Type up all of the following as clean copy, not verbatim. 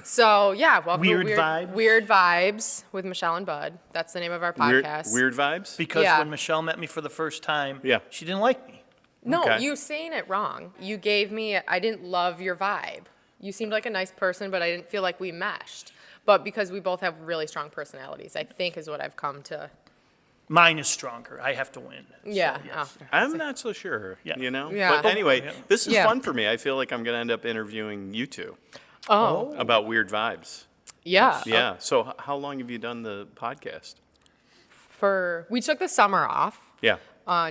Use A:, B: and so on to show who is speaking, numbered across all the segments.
A: So, yeah, welcome
B: Weird
A: to
B: Vibes?
A: Weird Vibes with Michele and Bud. That's the name of our podcast.
C: Weird vibes?
B: Because
A: Yeah.
B: when Michele met me for the first time,
C: Yeah.
B: she didn't like me.
A: No,
C: Okay.
A: you saying it wrong. You gave me, I didn't love your vibe. You seemed like a nice person, but I didn't feel like we meshed. But because we both have really strong personalities, I think is what I've come to.
B: Mine is stronger. I have to win.
A: Yeah.
B: So, yes.
A: Oh.
C: I'm not so sure,
B: Yeah.
A: Yeah.
C: But anyway,
B: Yeah.
C: this is
A: Yeah.
C: fun for me. I feel like I'm going to end up interviewing you two
A: Oh.
C: about weird vibes.
A: Yeah.
C: Yeah. So how long have you done the podcast?
A: We took the summer off.
C: Yeah.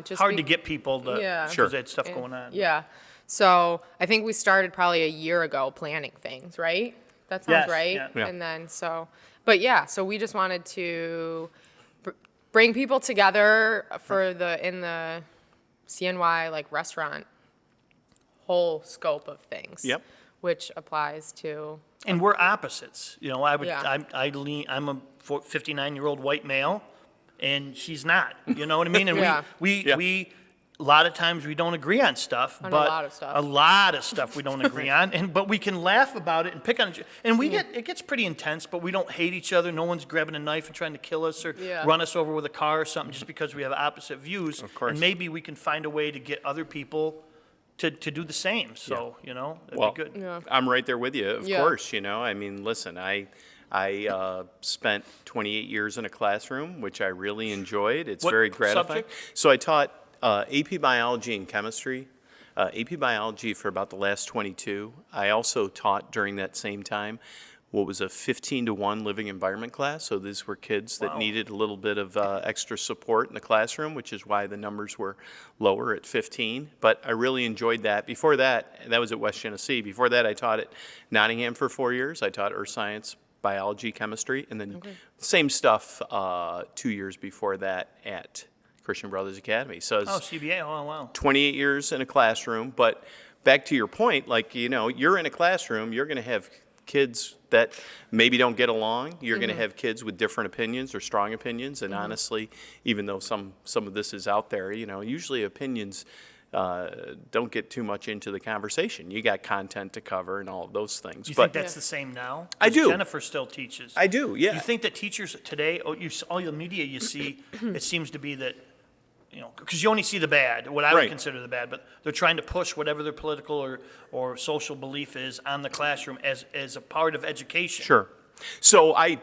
A: Just
B: Hard to get people to,
A: Yeah.
B: because
C: Sure.
B: they had stuff going on.
A: Yeah. So I think we started probably a year ago planning things, right? That sounds
B: Yes,
A: right.
B: yeah.
C: Yeah.
A: And then so we just wanted to bring people together in the CNY like restaurant whole scope of things.
C: Yep.
A: Which applies to
B: And we're opposites. You know,
A: Yeah.
B: I'm a 59-year-old white male, and she's not. You know what I mean? And
A: Yeah.
B: we a lot of times we don't agree on stuff,
A: On a
B: but
A: lot of stuff.
B: a lot of stuff we don't agree on, but we can laugh about it and pick on each other. And it gets pretty intense, but we don't hate each other. No one's grabbing a knife and trying to kill us or
A: Yeah.
B: run us over with a car or something just because we have opposite views.
C: Of course.
B: And maybe we can find a way to get other people to do the same. So, you know, that'd
C: Well,
B: be good.
A: Yeah.
C: I'm right there with you, of
A: Yeah.
C: course. I mean, listen, I spent 28 years in a classroom, which I really enjoyed. It's
B: What
C: very gratifying.
B: subject?
C: So I taught AP Biology and Chemistry, AP Biology for about the last 22. I also taught during that same time what was a 15-to-1 living environment class. So these were kids that
B: Wow.
C: needed a little bit of extra support in the classroom, which is why the numbers were lower at 15. But I really enjoyed that. Before that was at West Genesee. Before that, I taught at Nottingham for 4 years. I taught earth science, biology, chemistry, and then same stuff 2 years before that at Christian Brothers Academy. So it's
B: Oh, CBA. Oh, wow.
C: 28 years in a classroom. But back to your point, like, you're in a classroom, you're going to have kids that maybe don't get along. You're going to have kids with different opinions or strong opinions. And honestly, even though some of this is out there, usually opinions don't get too much into the conversation. You got content to cover and all of those things.
B: Do you
C: But
B: think that's the same now?
C: I
B: 'Cause
C: do.
B: Jennifer still teaches.
C: I do, yeah.
B: You think that teachers today, all the media you see, it seems to be that, because you only see the bad, what I would
C: Right.
B: consider the bad, but they're trying to push whatever their political or social belief is on the classroom as a part of education.
C: Sure. So I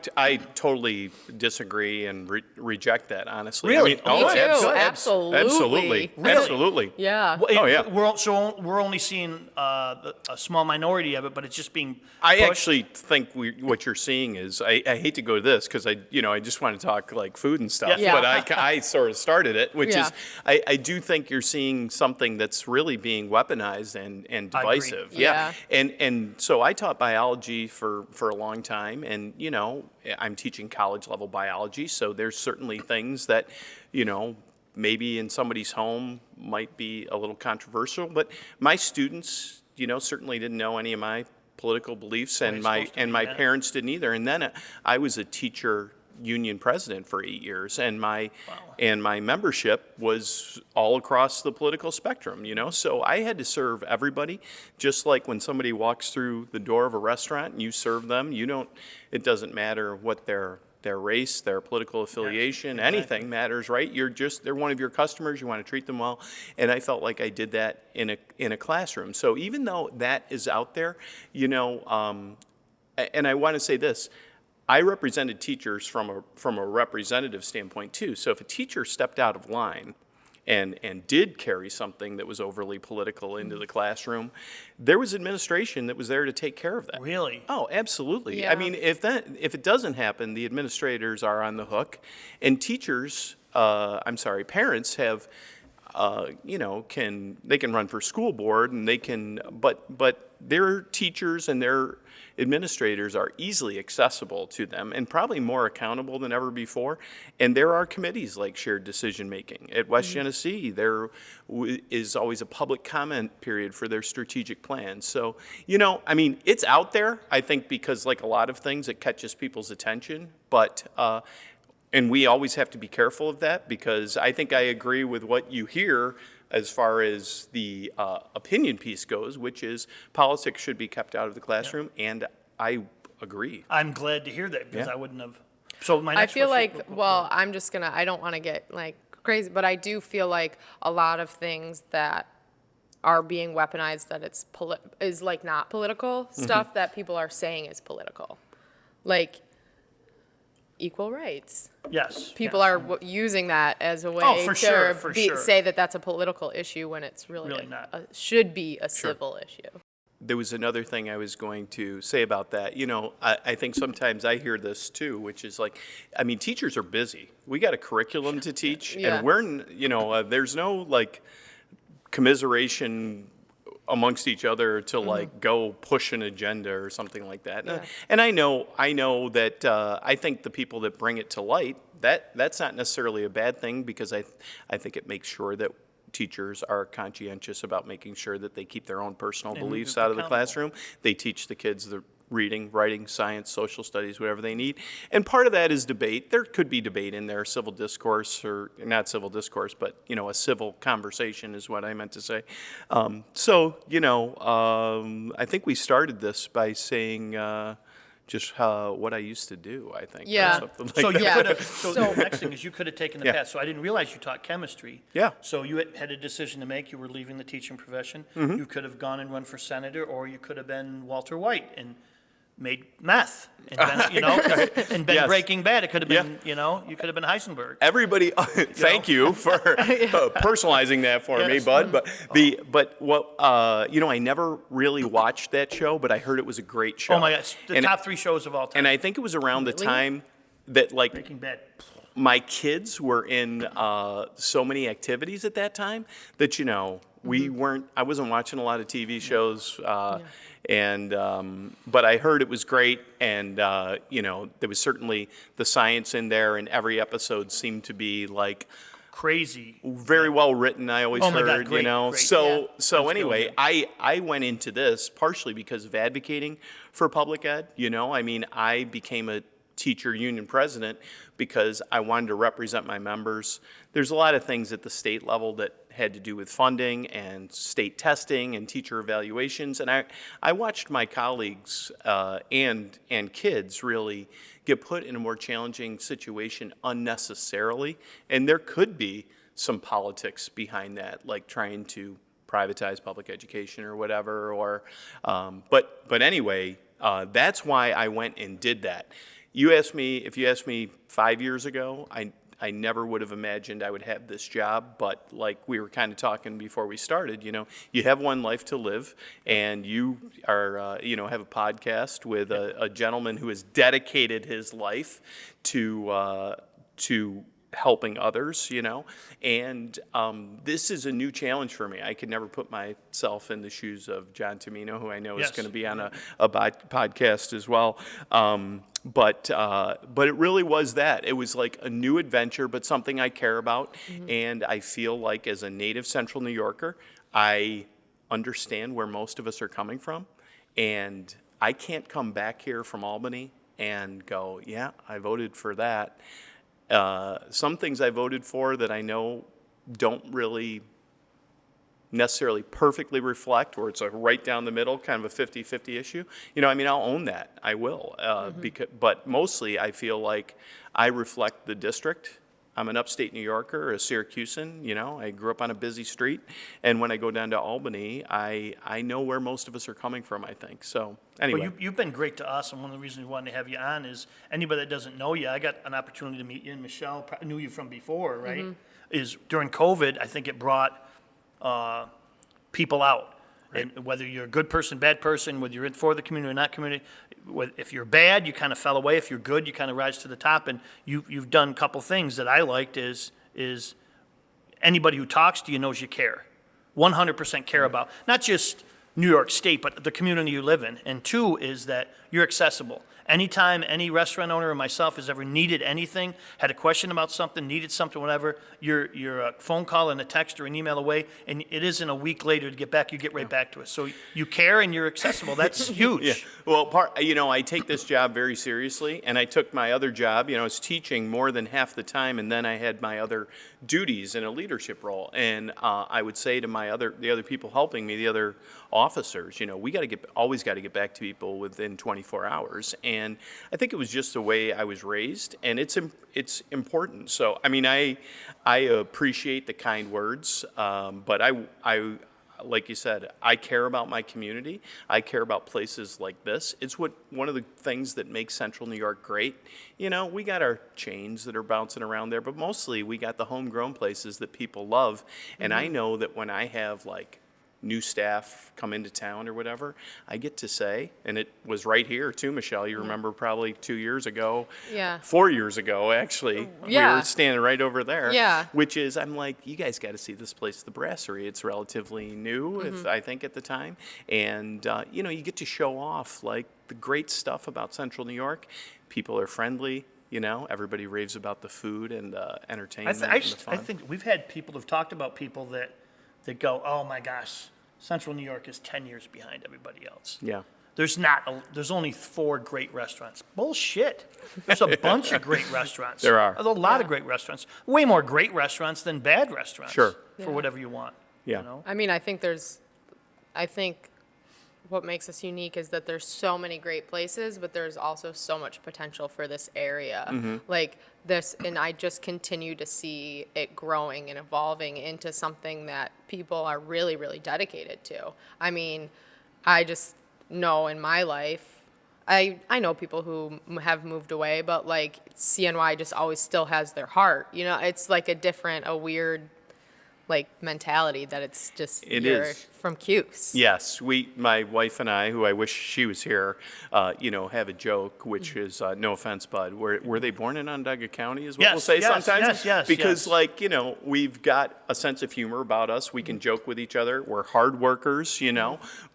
C: totally disagree and reject that, honestly.
B: Really?
C: I mean,
B: Me too,
A: absolutely.
C: Absolutely.
B: Really?
C: Absolutely.
A: Yeah.
B: Well,
C: Oh, yeah.
B: We're only seeing a small minority of it, but it's just being
C: I
B: pushed.
C: actually think what you're seeing is, I hate to go to this because I just want to talk like food and stuff,
A: Yeah.
C: but I sort of started it, which
A: Yeah.
C: is, I do think you're seeing something that's really being weaponized and
B: I agree.
C: divisive.
A: Yeah.
C: And so I taught biology for a long time, and, I'm teaching college level biology, so there's certainly things that, maybe in somebody's home might be a little controversial, but my students, certainly didn't know any of my political beliefs, and
B: you're
C: my
B: supposed to
C: and
B: be,
C: my
B: yeah.
C: parents didn't either. And then I was a teacher union president for 8 years, and my membership was all across the political spectrum, so I had to serve everybody. Just like when somebody walks through the door of a restaurant and you serve them, it doesn't matter what their race, their political affiliation, anything matters, right? They're one of your customers, you want to treat them well. And I felt like I did that in a classroom. So even though that is out there, and I want to say this, I represented teachers from a representative standpoint too. So if a teacher stepped out of line and did carry something that was overly political into the classroom, there was administration that was there to take care of that.
B: Really?
C: Oh, absolutely.
A: Yeah.
C: I mean, if it doesn't happen, the administrators are on the hook, and teachers, parents have, they can run for school board, and they can, but their teachers and their administrators are easily accessible to them and probably more accountable than ever before. And there are committees like shared decision making. At West Genesee, there is always a public comment period for their strategic plans. So, it's out there, I think, because like a lot of things, it catches people's attention. But, and we always have to be careful of that, because I think I agree with what you hear as far as the opinion piece goes, which is politics should be kept out of the classroom. And I agree.
B: I'm glad to hear that because
C: Yeah.
B: I wouldn't have. So my
A: I
B: next
A: feel
B: question-
A: like, well, I don't want to get like crazy, but I do feel like a lot of things that are being weaponized that is like not political stuff that people are saying is political. Like equal rights.
B: Yes.
A: People
B: yes.
A: are using that as a way
B: for
A: to
B: sure, for sure.
A: say that that's a political issue when it's
B: Really not.
A: should be a civil issue.
C: There was another thing I was going to say about that. You know, I think sometimes I hear this too, which is like, I mean, teachers are busy. We got a curriculum to teach,
A: Yeah.
C: and there's no like commiseration amongst each other to like go push an agenda or something like that.
A: Yeah.
C: And I know that I think the people that bring it to light, that's not necessarily a bad thing, because I think it makes sure that teachers are conscientious about making sure that they keep their own personal beliefs out of the
B: accountable.
C: classroom. They teach the kids the reading, writing, science, social studies, whatever they need. And part of that is debate. There could be debate in there, civil discourse, or not civil discourse, but, a civil conversation is what I meant to say. I think we started this by saying just what I used to do, I think. or
A: Yeah.
C: something like
B: So you
C: that.
B: could have. So the next thing is you could have taken the
C: Yeah.
B: path. So I didn't realize you taught chemistry.
C: Yeah.
B: So you had a decision to make. You were leaving the teaching profession.
C: Mm-hmm.
B: You could have gone and run for senator, or you could have been Walter White and made meth, and been, and been
C: Yes.
B: Breaking Bad. It could have
C: Yeah.
B: been, you could have been Heisenberg.
C: Everybody, thank you for personalizing that for me,
B: Yes.
C: bud. I never really watched that show, but I heard it was a great show.
B: Oh my gosh, the
C: And-
B: top 3 shows of all time.
C: And I think it was around the
A: Really?
C: time that like
B: Breaking Bad.
C: my kids were in so many activities at that time that I wasn't watching a lot of TV shows, but I heard it was great, and there was certainly the science in there, and every episode seemed to be like
B: Crazy.
C: very well written. I always
B: Oh my
C: heard,
B: God, great, great.
C: So
B: That's
C: anyway,
B: good.
C: I went into this partially because of advocating for public ed. I became a teacher union president because I wanted to represent my members. There's a lot of things at the state level that had to do with funding and state testing and teacher evaluations, and I watched my colleagues and kids really get put in a more challenging situation unnecessarily, and there could be some politics behind that, like trying to privatize public education or whatever, but anyway, that's why I went and did that. If you asked me 5 years ago, I never would have imagined I would have this job, but like we were kind of talking before we started, you have one life to live, and you are, have a podcast with a gentleman who has dedicated his life to helping others, and this is a new challenge for me. I could never put myself in the shoes of John Tomino, who I know is
B: Yes.
C: going to be on a podcast as well. But it really was that. It was like a new adventure, but something I care about. And I feel like as a native Central New Yorker, I understand where most of us are coming from. And I can't come back here from Albany and go, yeah, I voted for that. Some things I voted for that I know don't really necessarily perfectly reflect, or it's a right down the middle, kind of a 50-50 issue. I'll own that. I will. But mostly I feel like I reflect the district. I'm an upstate New Yorker, a Syracusan. I grew up on a busy street. And when I go down to Albany, I know where most of us are coming from, I think. So anyway.
B: Well, you've been great to us, and one of the reasons we wanted to have you on is anybody that doesn't know you, I got an opportunity to meet you, and Michele knew you from before, right? Is during COVID, I think it brought people out. Right. And whether you're a good person, bad person, whether you're in for the community or not community, if you're bad, you kind of fell away. If you're good, you kind of rise to the top. And you've done a couple things that I liked is anybody who talks to you knows you care. 100% care about, not just New York State, but the community you live in. And 2 is that you're accessible. Anytime any restaurant owner or myself has ever needed anything, had a question about something, needed something, whatever, you're a phone call and a text or an email away, and it isn't a week later to get back, you get right back to us. So you care and you're accessible. That's huge.
C: Yeah. Well, I take this job very seriously, and I took my other job, I was teaching more than half the time, and then I had my other duties in a leadership role. And I would say to the other people helping me, the other officers, always got to get back to people within 24 hours. And I think it was just the way I was raised, and it's important. So, I mean, I appreciate the kind words, but I like you said, I care about my community. I care about places like this. It's one of the things that makes Central New York great. We got our chains that are bouncing around there, but mostly we got the homegrown places that people love. And I know that when I have like new staff come into town or whatever, I get to say, and it was right here too, Michele, you remember probably 2 years ago, 4 years ago actually, we were standing right over there, which is, I'm like, you guys got to see this place, the Brasserie. It's relatively new, I think at the time, and you get to show off like the great stuff about Central New York. People are friendly. Everybody raves about the food and the entertainment and the fun.
B: I think we've had people who've talked about people that go, oh my gosh, Central New York is 10 years behind everybody else.
C: Yeah.
B: There's only 4 great restaurants. Bullshit. There's a bunch of great restaurants.
C: There are.
B: There's a lot of great restaurants. Way more great restaurants than bad restaurants.
C: Sure.
B: For whatever you want.
C: Yeah.
A: I mean, I think what makes us unique is that there's so many great places, but there's also so much potential for this area. Like this, and I just continue to see it growing and evolving into something that people are really, really dedicated to. I mean, I just know in my life, I know people who have moved away, but like CNY just always still has their heart. It's like a weird like mentality that it's just you're from Cuse.
C: Yes, my wife and I, who I wish she was here, have a joke, which is no offense, bud. Were they born in Onondaga County? Is what we'll say sometimes.
B: Yes.
C: Because we've got a sense of humor about us. We can joke with each other. We're hard workers,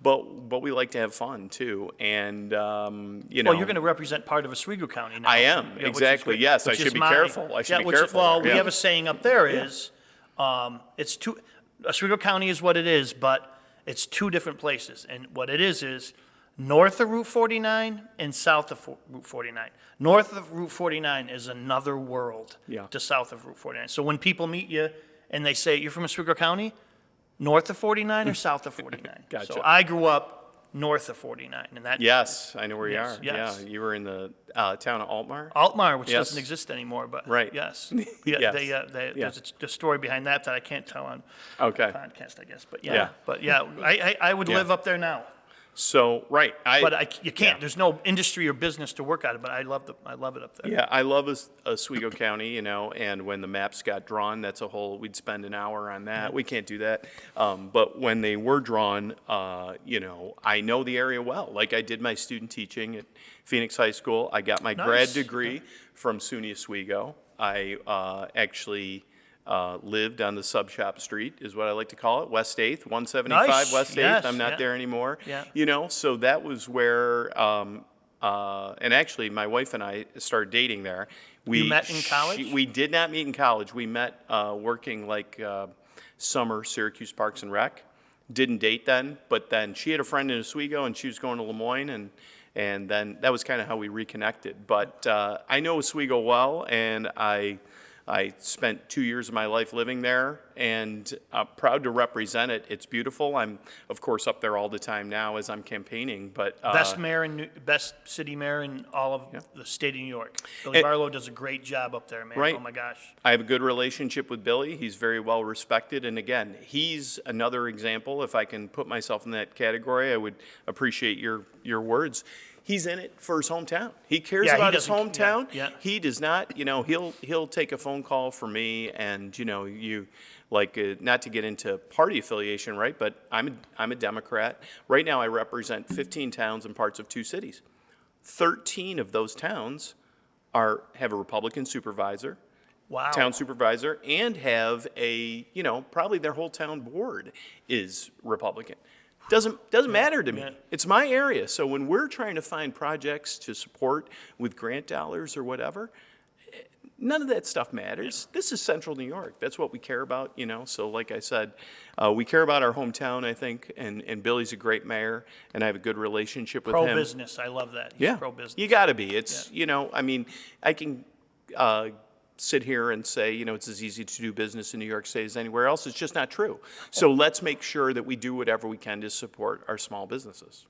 C: but we like to have fun too. And
B: well, you're going to represent part of Oswego County now.
C: I am exactly. Yes, I should be careful. I should be careful.
B: We have a saying up there is. Oswego County is what it is, but it's 2 different places. And what it is north of Route 49 and south of Route 49. North of Route 49 is another world to south of Route 49. So when people meet you and they say, you're from Oswego County, north of 49 or south of 49?
C: Gotcha.
B: So I grew up north of 49. And that,
C: yes, I know where you are.
B: Yes.
C: Yeah, you were in the town of Altmar?
B: Altmar, which doesn't exist anymore, but yes.
C: Yes.
B: There's a story behind that I can't tell on podcast, I guess. But I would live up there now.
C: So, right.
B: You can't. There's no industry or business to work out of, but I love it up there.
C: Yeah, I love Oswego County, and when the maps got drawn, we'd spend an hour on that. We can't do that. But when they were drawn, I know the area well. Like I did my student teaching at Phoenix High School. I got my grad degree from SUNY Oswego. I actually lived on the Sub Shop Street, is what I like to call it, West 8th, 175
B: Nice.
C: West 8th.
B: Yes,
C: I'm not there anymore.
B: Yeah.
C: So that was where, and actually my wife and I started dating there.
B: You met in college?
C: We did not meet in college. We met working like summer Syracuse Parks and Rec. Didn't date then, but then she had a friend in Oswego and she was going to Lemoyne, and then that was kind of how we reconnected. But I know Oswego well, and I spent 2 years of my life living there, and I'm proud to represent it. It's beautiful. I'm, of course, up there all the time now as I'm campaigning. But
B: best city mayor in all of the state of New York. Billy Barlow does a great job up there, man.
C: Right.
B: Oh my gosh.
C: I have a good relationship with Billy. He's very well respected, and again, he's another example. If I can put myself in that category, I would appreciate your words. He's in it for his hometown. He cares about his hometown.
B: Yeah.
C: He does not, he'll take a phone call for me, and not to get into party affiliation, right? But I'm a Democrat. Right now I represent 15 towns and parts of 2 cities. 13 of those towns have a Republican supervisor.
B: Wow.
C: Town supervisor, and have probably their whole town board is Republican. Doesn't matter to me.
B: Yeah.
C: It's my area. So when we're trying to find projects to support with grant dollars or whatever, none of that stuff matters. This is Central New York. That's what we care about, So like I said, we care about our hometown, I think, and Billy's a great mayor, and I have a good relationship with him.
B: Pro-business. I love that. He's pro-business.
C: You got to be. It's, I can sit here and say, it's as easy to do business in New York State as anywhere else. It's just not true. So let's make sure that we do whatever we can to support our small businesses.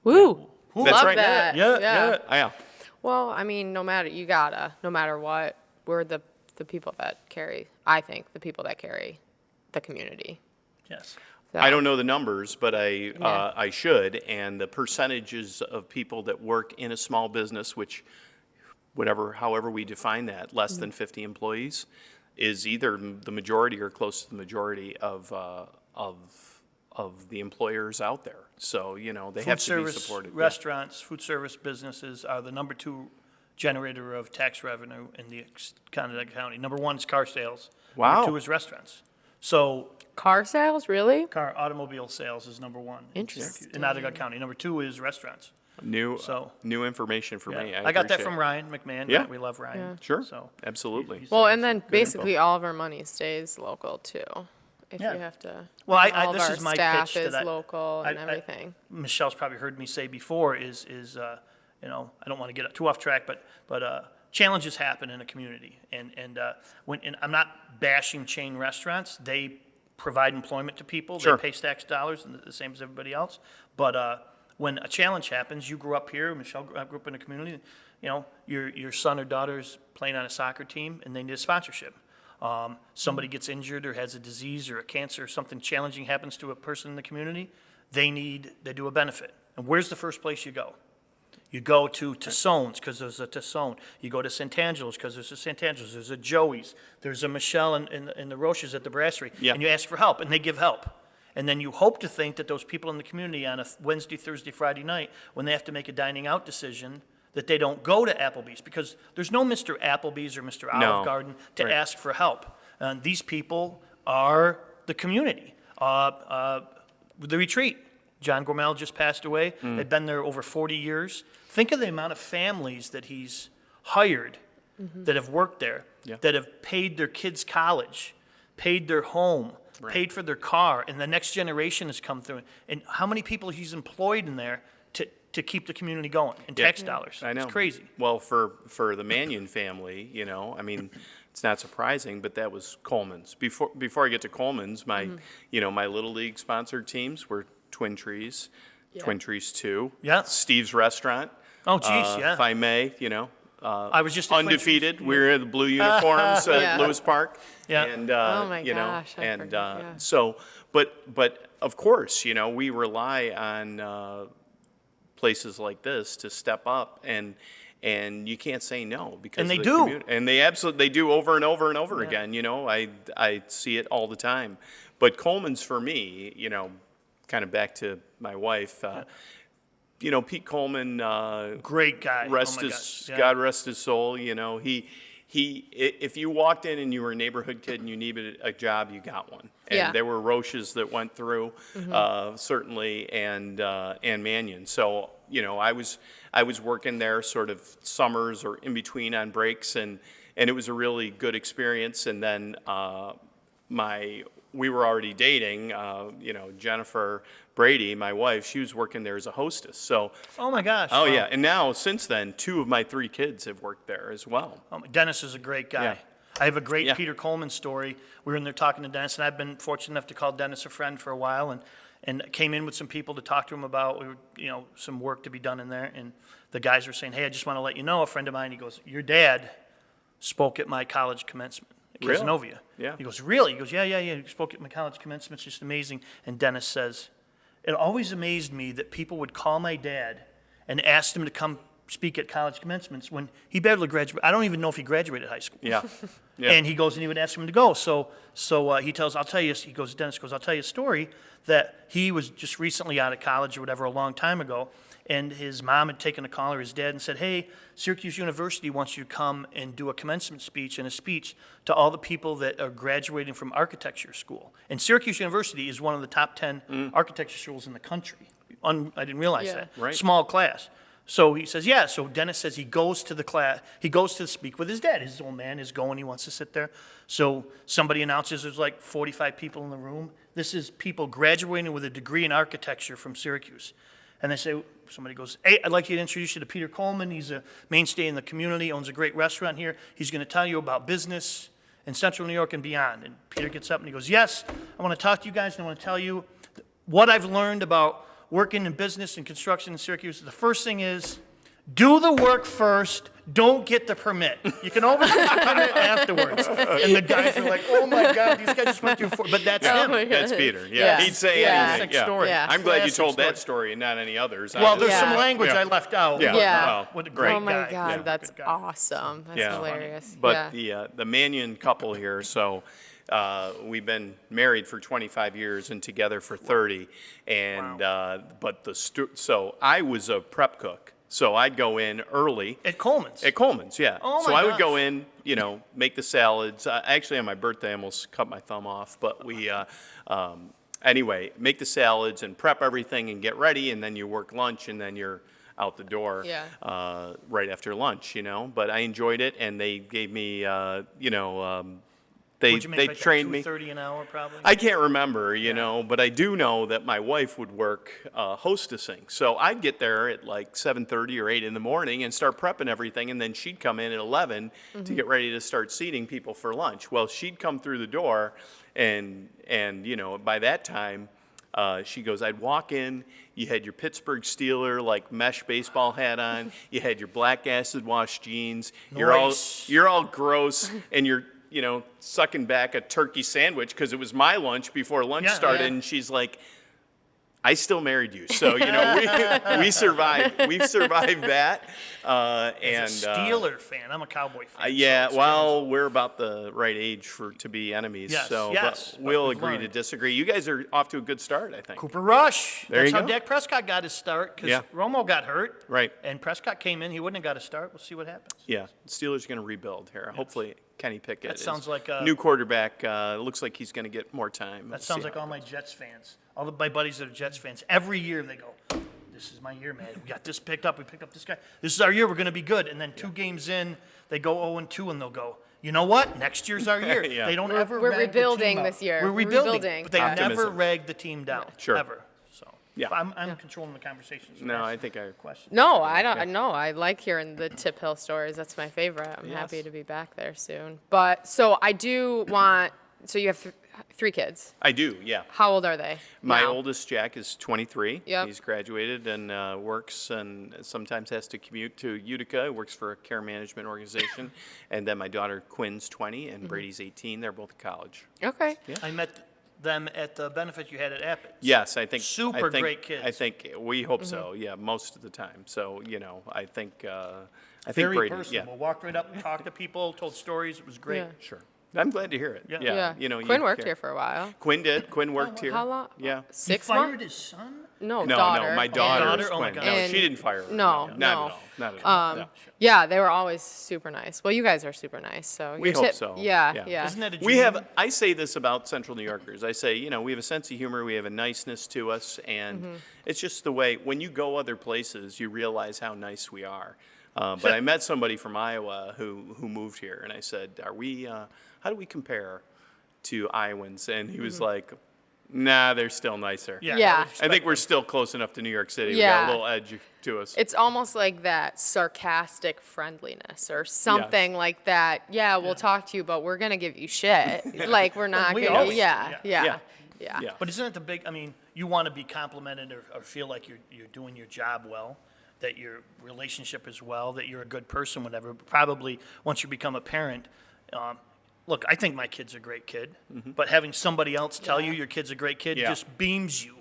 A: Woo!
C: That's
A: Love
C: right.
A: that.
B: Yeah.
C: Yeah.
A: Well, I mean, no matter what, we're the people that carry, I think, the people that carry the community.
B: Yes.
A: So,
C: I don't know the numbers, but I should. And the percentages of people that work in a small business, which however we define that, less than 50 employees, is either the majority or close to the majority of the employers out there. So, they have to be supported.
B: Restaurants, food service businesses are the number 2 generator of tax revenue in the Onondaga County. Number 1 is car sales.
C: Wow.
B: Number 2 is restaurants. So
A: car sales, really?
B: automobile sales is number 1
A: Interesting.
B: in Onondaga County. Number 2 is restaurants.
C: New information for me.
B: I got that
C: appreciate
B: from
C: it.
B: Ryan McMahon.
C: Yeah.
B: We love Ryan.
A: Yeah.
C: Sure.
B: So
C: Absolutely.
A: Well, and then
C: Good
A: basically all of our money stays local too. If
B: Yeah.
A: you have to.
B: Well,
A: all
B: this
A: of our
B: is my
A: staff
B: pitch
A: is
B: that
A: local and everything.
B: Michelle's probably heard me say before is I don't want to get too off track, but challenges happen in a community, and I'm not bashing chain restaurants. They provide employment to people.
C: Sure.
B: They pay tax dollars, and the same as everybody else. But when a challenge happens, you grew up here. Michelle grew up in a community. Your son or daughter's playing on a soccer team, and they need a sponsorship. Somebody gets injured or has a disease or a cancer or something challenging happens to a person in the community, they do a benefit. And where's the first place you go? You go to Tussone's because there's a Tussone. You go to Sant'Angelo's because there's a Sant'Angelo's. There's a Joey's. There's a Michele and the Roches at the brasserie.
C: Yeah.
B: And you ask for help, and they give help. And then you hope to think that those people in the community on a Wednesday, Thursday, Friday night, when they have to make a dining out decision, that they don't go to Applebee's, because there's no Mr. Applebee's or Mr. Olive Garden to
C: Right.
B: ask for help. And these people are the community. The retreat. John Gormel just passed away. They've been there over 40 years. Think of the amount of families that he's hired that have worked there, that have paid their kids' college, paid their home, paid for their car, and the next generation has come through. And how many people he's employed in there to keep the community going in tax dollars.
C: I know.
B: It's crazy.
C: Well, for the Mannion family, I mean, it's not surprising, but that was Coleman's. Before I get to Coleman's, my Little League sponsored teams were Twin Trees, Twin Trees 2,
B: Yeah.
C: Steve's Restaurant.
B: Oh, geez, yeah.
C: If I may,
B: I was just at Twin
C: undefeated.
B: Trees.
C: We were in the blue uniforms
A: Yeah.
C: at Lewis Park.
B: Yeah.
C: And,
A: Oh my gosh, I
C: and
A: forgot, yeah.
C: so, but of course, we rely on places like this to step up, and you can't say no because
B: And they
C: of
B: do.
C: the and they do over and over and over again. I see it all the time. But Coleman's for me, kind of back to my wife. Pete Coleman,
B: Great guy.
C: rest
B: Oh my
C: his
B: gosh. Yeah.
C: God rest his soul. If you walked in and you were a neighborhood kid and you needed a job, you got one. And
A: Yeah.
C: there were Roches that went through, certainly, and Mannion. So I was working there sort of summers or in between on breaks, and it was a really good experience. And then we were already dating, Jennifer Brady, my wife. She was working there as a hostess. So.
B: Oh my gosh.
C: Oh
B: Wow.
C: yeah, and now since then, 2 of my 3 kids have worked there as well.
B: Dennis is a great guy.
C: Yeah.
B: I have a great
C: Yeah.
B: Peter Coleman story. We were in there talking to Dennis, and I've been fortunate enough to call Dennis a friend for a while, and came in with some people to talk to him about some work to be done in there. And the guys were saying, "Hey, I just want to let you know, a friend of mine." He goes, "Your dad spoke at my college commencement at
C: Really?
B: Cazenovia."
C: Yeah.
B: He goes, "Really?" He goes, "Yeah. He spoke at my college commencement. It's just amazing." And Dennis says, "It always amazed me that people would call my dad and ask him to come speak at college commencements when he barely graduated. I don't even know if he graduated high school."
C: Yeah. Yeah.
B: And he goes and he would ask him to go. So he tells, Dennis goes, "I'll tell you a story that he was just recently out of college or whatever a long time ago, and his mom had taken a call, or his dad, and said, 'Hey, Syracuse University wants you to come and do a commencement speech and a speech to all the people that are graduating from architecture school.' And Syracuse University is one of the top 10 architecture schools in the country. I didn't realize
A: Yeah.
B: that.
C: Right.
B: Small class. So he says, yeah. So Dennis says he goes to the class, he goes to speak with his dad. His old man is going, he wants to sit there. So somebody announces there's like 45 people in the room. This is people graduating with a degree in architecture from Syracuse. And they say, somebody goes, hey, I'd like you to introduce you to Peter Coleman. He's a mainstay in the community, owns a great restaurant here. He's going to tell you about business in Central New York and beyond. And Peter gets up and he goes, yes, I want to talk to you guys and I want to tell you what I've learned about working in business and construction in Syracuse. The first thing is, do the work first, don't get the permit. You can always get the permit afterwards. And the guys are like, oh my God, these guys just went through but that's him.
C: That's Peter. Yeah,
A: Yeah.
C: he'd say
A: Yeah.
C: anything.
B: Classic story.
A: Yeah.
C: I'm glad you
B: Classic
C: told that
B: story.
C: story and not any others.
B: Well, there's
A: Yeah.
B: some language I left out.
C: Yeah.
B: but,
A: Yeah.
C: Well,
B: what a great
A: Oh my
B: guy.
A: God,
B: Yeah,
A: that's
B: good guy.
A: awesome. That's
C: Yeah.
A: hilarious.
C: But
A: yeah.
C: the Mannion couple here, so we've been married for 25 years and together for 30. And so I was a prep cook. So I'd go in early.
B: At Coleman's.
C: At Coleman's, yeah.
B: Oh
C: so
B: my
C: I would go
B: gosh.
C: in, make the salads. Actually, on my birthday, I almost cut my thumb off. But anyway, make the salads and prep everything and get ready. And then you work lunch and then you're out the door
A: Yeah.
C: right after lunch, But I enjoyed it. And they gave me,
B: Would you make
C: they
B: like
C: trained me.
B: $2.30 an hour probably?
C: I can't remember, but I do know that my wife would work hostessing. So I'd get there at like 7:30 or 8 in the morning and start prepping everything, and then she'd come in at 11 to get ready to start seating people for lunch. Well, she'd come through the door, and by that time, she goes, I'd walk in, you had your Pittsburgh Steeler like mesh baseball hat on, you had your black acid wash jeans,
B: Nice.
C: you're all gross, and you're sucking back a turkey sandwich because it was my lunch before lunch
B: Yeah.
C: started.
A: Yeah.
C: And she's like, I still married you. So, we survived. We've survived that.
B: As a Steeler fan. I'm a Cowboy fan.
C: Yeah,
B: so it's
C: well, we're about the right age to be enemies.
B: Yes,
C: so
B: yes,
C: but
B: but
C: we'll
B: we've
C: agree to
B: learned.
C: disagree. You guys are off to a good start, I think.
B: Cooper Rush.
C: There
B: That's
C: you
B: how
C: go.
B: Dak Prescott got his start because
C: Yeah.
B: Romo got hurt.
C: Right.
B: And Prescott came in. He wouldn't have got a start. We'll see what happens.
C: Yeah, Steelers are going to rebuild here. Hopefully, Kenny Pickett.
B: That
C: is
B: sounds like a-
C: new quarterback. Looks like he's going to get more time.
B: That sounds like all my Jets fans. All of my buddies that are Jets fans. Every year they go, this is my year, man. We got this picked up. We picked up this guy. This is our year. We're going to be good. And then 2 games in, they go 0-2 and they'll go, you know what? Next year's our year.
C: Yeah.
B: They don't
A: We're-
B: ever
A: we're
B: rag the team
A: rebuilding
B: out.
A: this year.
B: We're
A: We're
B: rebuilding.
A: rebuilding.
B: But they
C: Optimism.
B: never rag the team down.
C: Sure.
B: Ever. So
C: Yeah.
B: I'm controlling the conversations.
C: No, I think I.
B: Question.
A: No, I don't. No, I like hearing the Tip Hill stories. That's my favorite. I'm happy
C: Yes.
A: to be back there soon. But so I do want. So you have 3 kids.
C: I do, yeah.
A: How old are they?
C: My
A: now?
C: oldest, Jack, is 23.
A: Yep.
C: He's graduated and works and sometimes has to commute to Utica. He works for a care management organization. And then my daughter, Quinn's 20, and Brady's 18. They're both at college.
A: Okay.
B: I met them at the benefit you had at Apex.
C: Yes, I think.
B: Super
C: I think,
B: great kids.
C: I think we hope so, yeah, most of the time. So, I think
B: Very
C: Brady,
B: personable.
C: yeah,
B: Walked right up, talked to people, told stories. It was great.
A: Yeah.
C: sure. I'm glad to hear it.
B: Yeah.
C: Yeah.
A: Yeah.
C: You
A: Quinn worked
C: care.
A: here for a while.
C: Quinn did. Quinn worked here.
A: How long?
C: Yeah.
A: 6
B: He fired
A: months?
B: his son?
A: No,
C: No,
A: daughter.
C: no, my
A: And-
C: daughter.
B: Daughter? Oh my God.
C: No,
A: And-
C: she didn't fire her.
A: No,
C: not
A: no.
C: at all. Not at all. No.
A: Yeah, they were always super nice. Well, you guys are super nice, so
C: We
A: your
C: hope
A: tip-
C: so.
A: Yeah,
C: Yeah.
A: yeah.
B: Isn't that a
C: We
B: dream?
C: have, I say this about Central New Yorkers. I say, we have a sense of humor, we have a niceness to us, and it's just the way, when you go other places, you realize how nice we are. But I met somebody from Iowa who moved here, and I said, how do we compare to Iowans? And he was like, nah, they're still nicer.
A: Yeah.
C: I think we're still close enough to New York City. We
A: Yeah.
C: got a little edge to us.
A: It's almost like that sarcastic friendliness or something like that. Yeah, we'll talk to you, but we're gonna give you shit. Like we're not
B: we
A: gonna.
B: always do,
A: Yeah,
B: yeah.
A: yeah,
C: Yeah.
A: yeah.
B: But isn't it the big, you want to be complimented or feel like you're doing your job well, that your relationship is well, that you're a good person, whatever. Probably once you become a parent, look, I think my kid's a great kid, but having somebody else tell you your kid's a great kid
C: Yeah.
B: just beams you.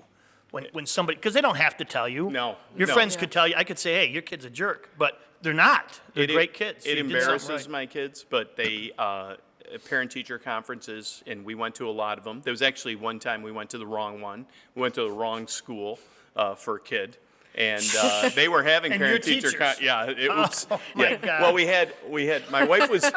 B: When somebody, because they don't have to tell you.
C: No,
B: Your
C: no.
B: friends could tell you. I could say, hey, your kid's a jerk, but they're not. They're great kids.
C: It
B: You did something
C: embarrasses
B: right.
C: my kids, but they parent-teacher conferences, and we went to a lot of them. There was actually one time we went to the wrong one. We went to the wrong school for a kid. And they were having
B: And your
C: parent-teacher.
B: teachers.
C: Oops.
B: Oh, my
C: yeah.
B: God.
C: Well, we had. My wife was.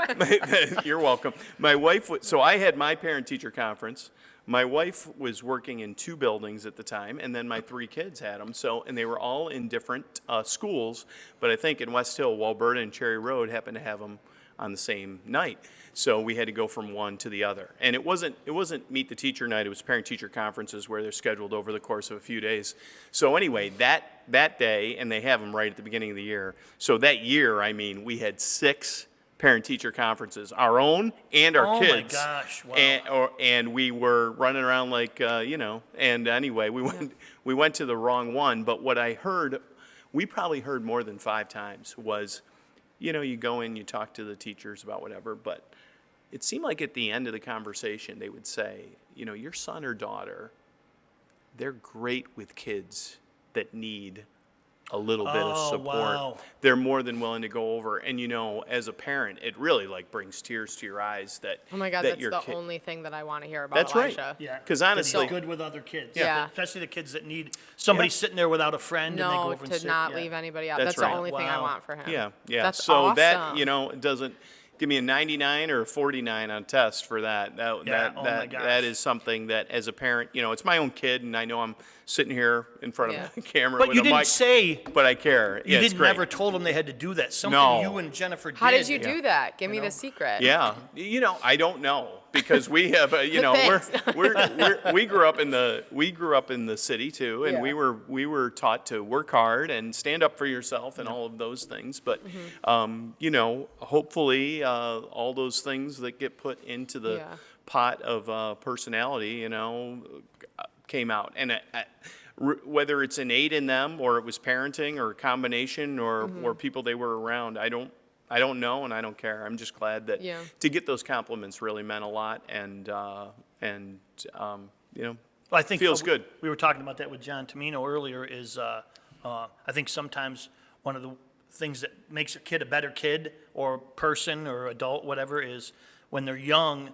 C: You're welcome. My wife was. So I had my parent-teacher conference. My wife was working in 2 buildings at the time, and then my 3 kids had them. So, and they were all in different schools. But I think in West Hill, Walberta and Cherry Road happened to have them on the same night. So we had to go from one to the other. And it wasn't meet the teacher night, it was parent teacher conferences where they're scheduled over the course of a few days. So anyway, that day, and they have them right at the beginning of the year. So that year, I mean, we had 6 parent teacher conferences, our own and our kids.
B: Oh my gosh, wow.
C: And we were running around like, and anyway, we went to the wrong one. But what I heard, we probably heard more than 5 times was, you go in, you talk to the teachers about whatever, but it seemed like at the end of the conversation, they would say, your son or daughter, they're great with kids that need a little bit of support.
B: Wow.
C: They're more than willing to go over. And, as a parent, it really brings tears to your eyes that,
A: Oh my God,
C: that
A: that's
C: your
A: the
C: kid,
A: only thing that I want to hear about
C: That's right.
A: Elijah.
B: Yeah.
C: 'Cause
B: that
C: honestly-
B: he's good with other kids.
A: Yeah.
B: Especially the kids that need somebody sitting there without a friend and they go
A: No,
B: over and
A: to
B: sit.
A: not
B: Yeah.
A: leave anybody out.
C: That's
A: That's
C: right.
A: the only thing I
B: Wow.
A: want for him.
C: Yeah.
A: That's
C: so
A: awesome.
C: that, it doesn't give me a 99 or a 49 on test for that.
B: Yeah, oh my gosh.
C: That is something that as a parent, it's my own kid, and I know I'm sitting here in front of a camera
B: But
C: with
B: you
C: a
B: didn't
C: mic,
B: say,
C: but I care.
B: you
C: Yeah, it's
B: didn't
C: great.
B: never told them they had to do that. Something
C: No.
B: you and Jennifer did.
A: How did you do that? Give me
B: know?
A: the secret.
C: Yeah, I don't know because we have,
A: Thanks.
C: we grew up in the city too, and
A: Yeah.
C: we were taught to work hard and stand up for yourself and all of those things. But hopefully all those things that get put into the pot of personality, came out. And whether it's innate in them or it was parenting or a combination or people they were around, I don't know, and I don't care. I'm just glad that to get those compliments really meant a lot, and
B: Well, I think
C: feels good.
B: We were talking about that with John Tomino earlier. Is I think sometimes one of the things that makes a kid a better kid or person or adult, whatever, is when they're young,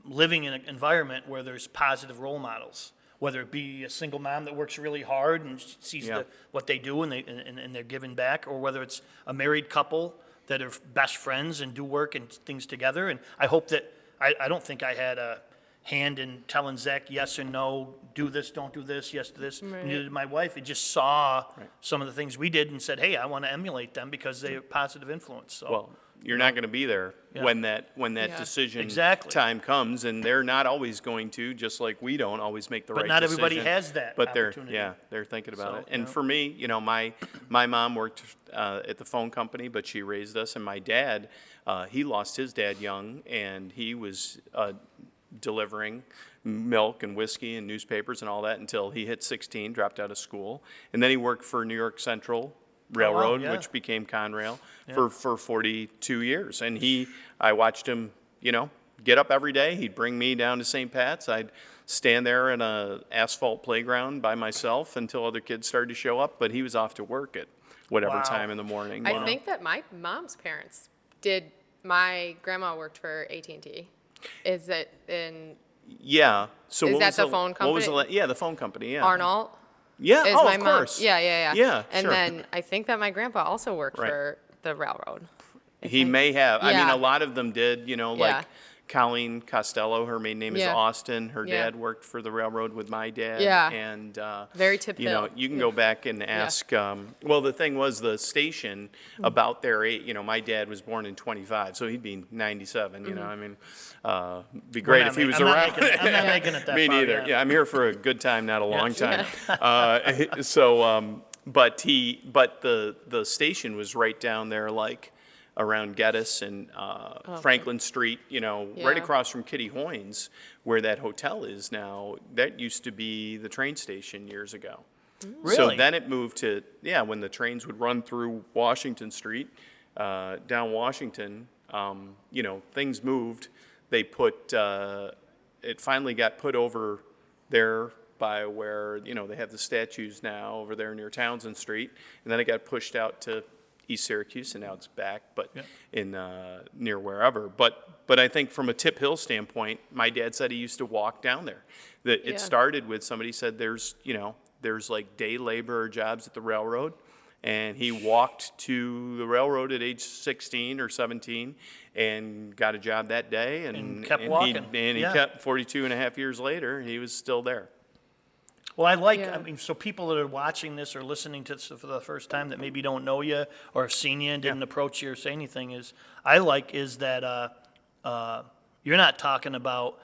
B: living in an environment where there's positive role models. Whether it be a single mom that works really hard and sees what they do and they're giving back, or whether it's a married couple that are best friends and do work and things together. And I hope that I don't think I had a hand in telling Zach yes or no, do this, don't do this, yes to this.
A: Right.
B: Neither did my wife. It just saw some of the things we did and said, hey, I want to emulate them because they're positive influence. So.
C: Well, you're not going to be there when that decision
B: Exactly.
C: time comes, and they're not always going to, just like we don't always make the right
B: But not
C: decision.
B: everybody has that
C: But
B: opportunity.
C: they're thinking about
B: So,
C: it. And for me, my mom worked at the phone company, but she raised us, and my dad, he lost his dad young, and he was delivering milk and whiskey and newspapers and all that until he hit 16, dropped out of school, and then he worked for New York Central Railroad,
B: yeah.
C: which became Conrail, for 42 years. And I watched him, get up every day. He'd bring me down to St. Pat's. I'd stand there in a asphalt playground by myself until other kids started to show up, but he was off to work at whatever
B: Wow.
C: time in the morning.
A: I think that my mom's parents did. My grandma worked for AT&T. Is it in
C: Yeah. So
A: Is
C: what
A: that
C: was
A: the phone
C: What was
A: company?
C: the the phone company, yeah.
A: Arnold?
C: Yeah,
A: Is
C: oh,
A: my
C: of
A: mom.
C: course.
A: Yeah.
C: Yeah,
A: And
C: sure.
A: then I think that my grandpa also worked
C: Right.
A: for the railroad.
C: He may have. I mean,
A: Yeah.
C: a lot of them did, like Colleen Costello, her main name is
A: Yeah.
C: Austin. Her
A: Yeah.
C: dad worked for the railroad with my dad.
A: Yeah.
C: And,
A: Very Tip Hill.
C: you can go back and ask, well, the thing was the station about their age, my dad was born in 25, so he'd be 97, I mean, be great if he was around.
B: I'm not making it that
C: Me
B: far,
C: neither. Yeah, I'm here for a good time, not a long time. But the station was right down there, like around Geddes and Franklin Street, right
A: Yeah.
C: across from Kitty Hoynes, where that hotel is now. That used to be the train station years ago.
B: Really?
C: So then it moved to, when the trains would run through Washington Street, down Washington, things moved. They it finally got put over there by where, they have the statues now over there near Townsend Street. And then it got pushed out to East Syracuse, and now it's back, but in near wherever. But I think from a Tip Hill standpoint, my dad said he used to walk down there. That it started with somebody said there's like day labor jobs at the railroad, and he walked to the railroad at age 16 or 17 and got a job that day, and
B: kept walking.
C: He kept 42 and a half years later, he was still there.
B: Well, I
A: Yeah.
B: mean, so people that are watching this or listening to this for the first time that maybe don't know you or have seen you and didn't approach you or say anything is that you're not talking about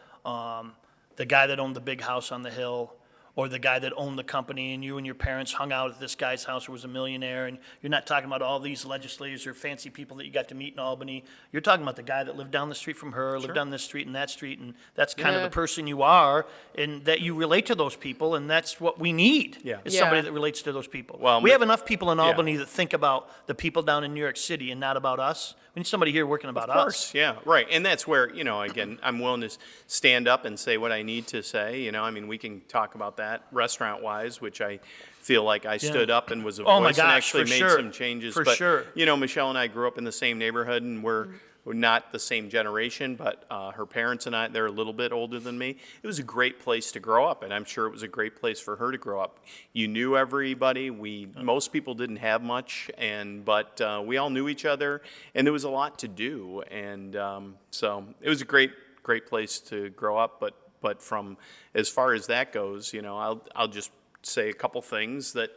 B: the guy that owned the big house on the hill or the guy that owned the company and you and your parents hung out at this guy's house who was a millionaire, and you're not talking about all these legislators or fancy people that you got to meet in Albany. You're talking about the guy that lived down the street from her, lived down this street and that street, and that's kind of
A: Yeah.
B: the person you are, and that you relate to those people, and that's what we need, is somebody
A: Yeah.
B: that relates to those people.
C: Well,
B: we have enough people in
C: yeah.
B: Albany that think about the people down in New York City and not about us. We need somebody here working about
C: Of course,
B: us.
C: yeah, right. And that's where, again, I'm willing to stand up and say what I need to say. I mean, we can talk about that restaurant-wise, which I feel like I stood up and was a
B: Oh my
C: voice and
B: gosh,
C: actually
B: for
C: made
B: sure.
C: some changes.
B: For
C: But,
B: sure.
C: Michele and I grew up in the same neighborhood, and we're not the same generation, but her parents and I, they're a little bit older than me. It was a great place to grow up, and I'm sure it was a great place for her to grow up. You knew everybody. Most people didn't have much, but we all knew each other, and there was a lot to do, and so it was a great place to grow up. But from as far as that goes, I'll just say a couple things that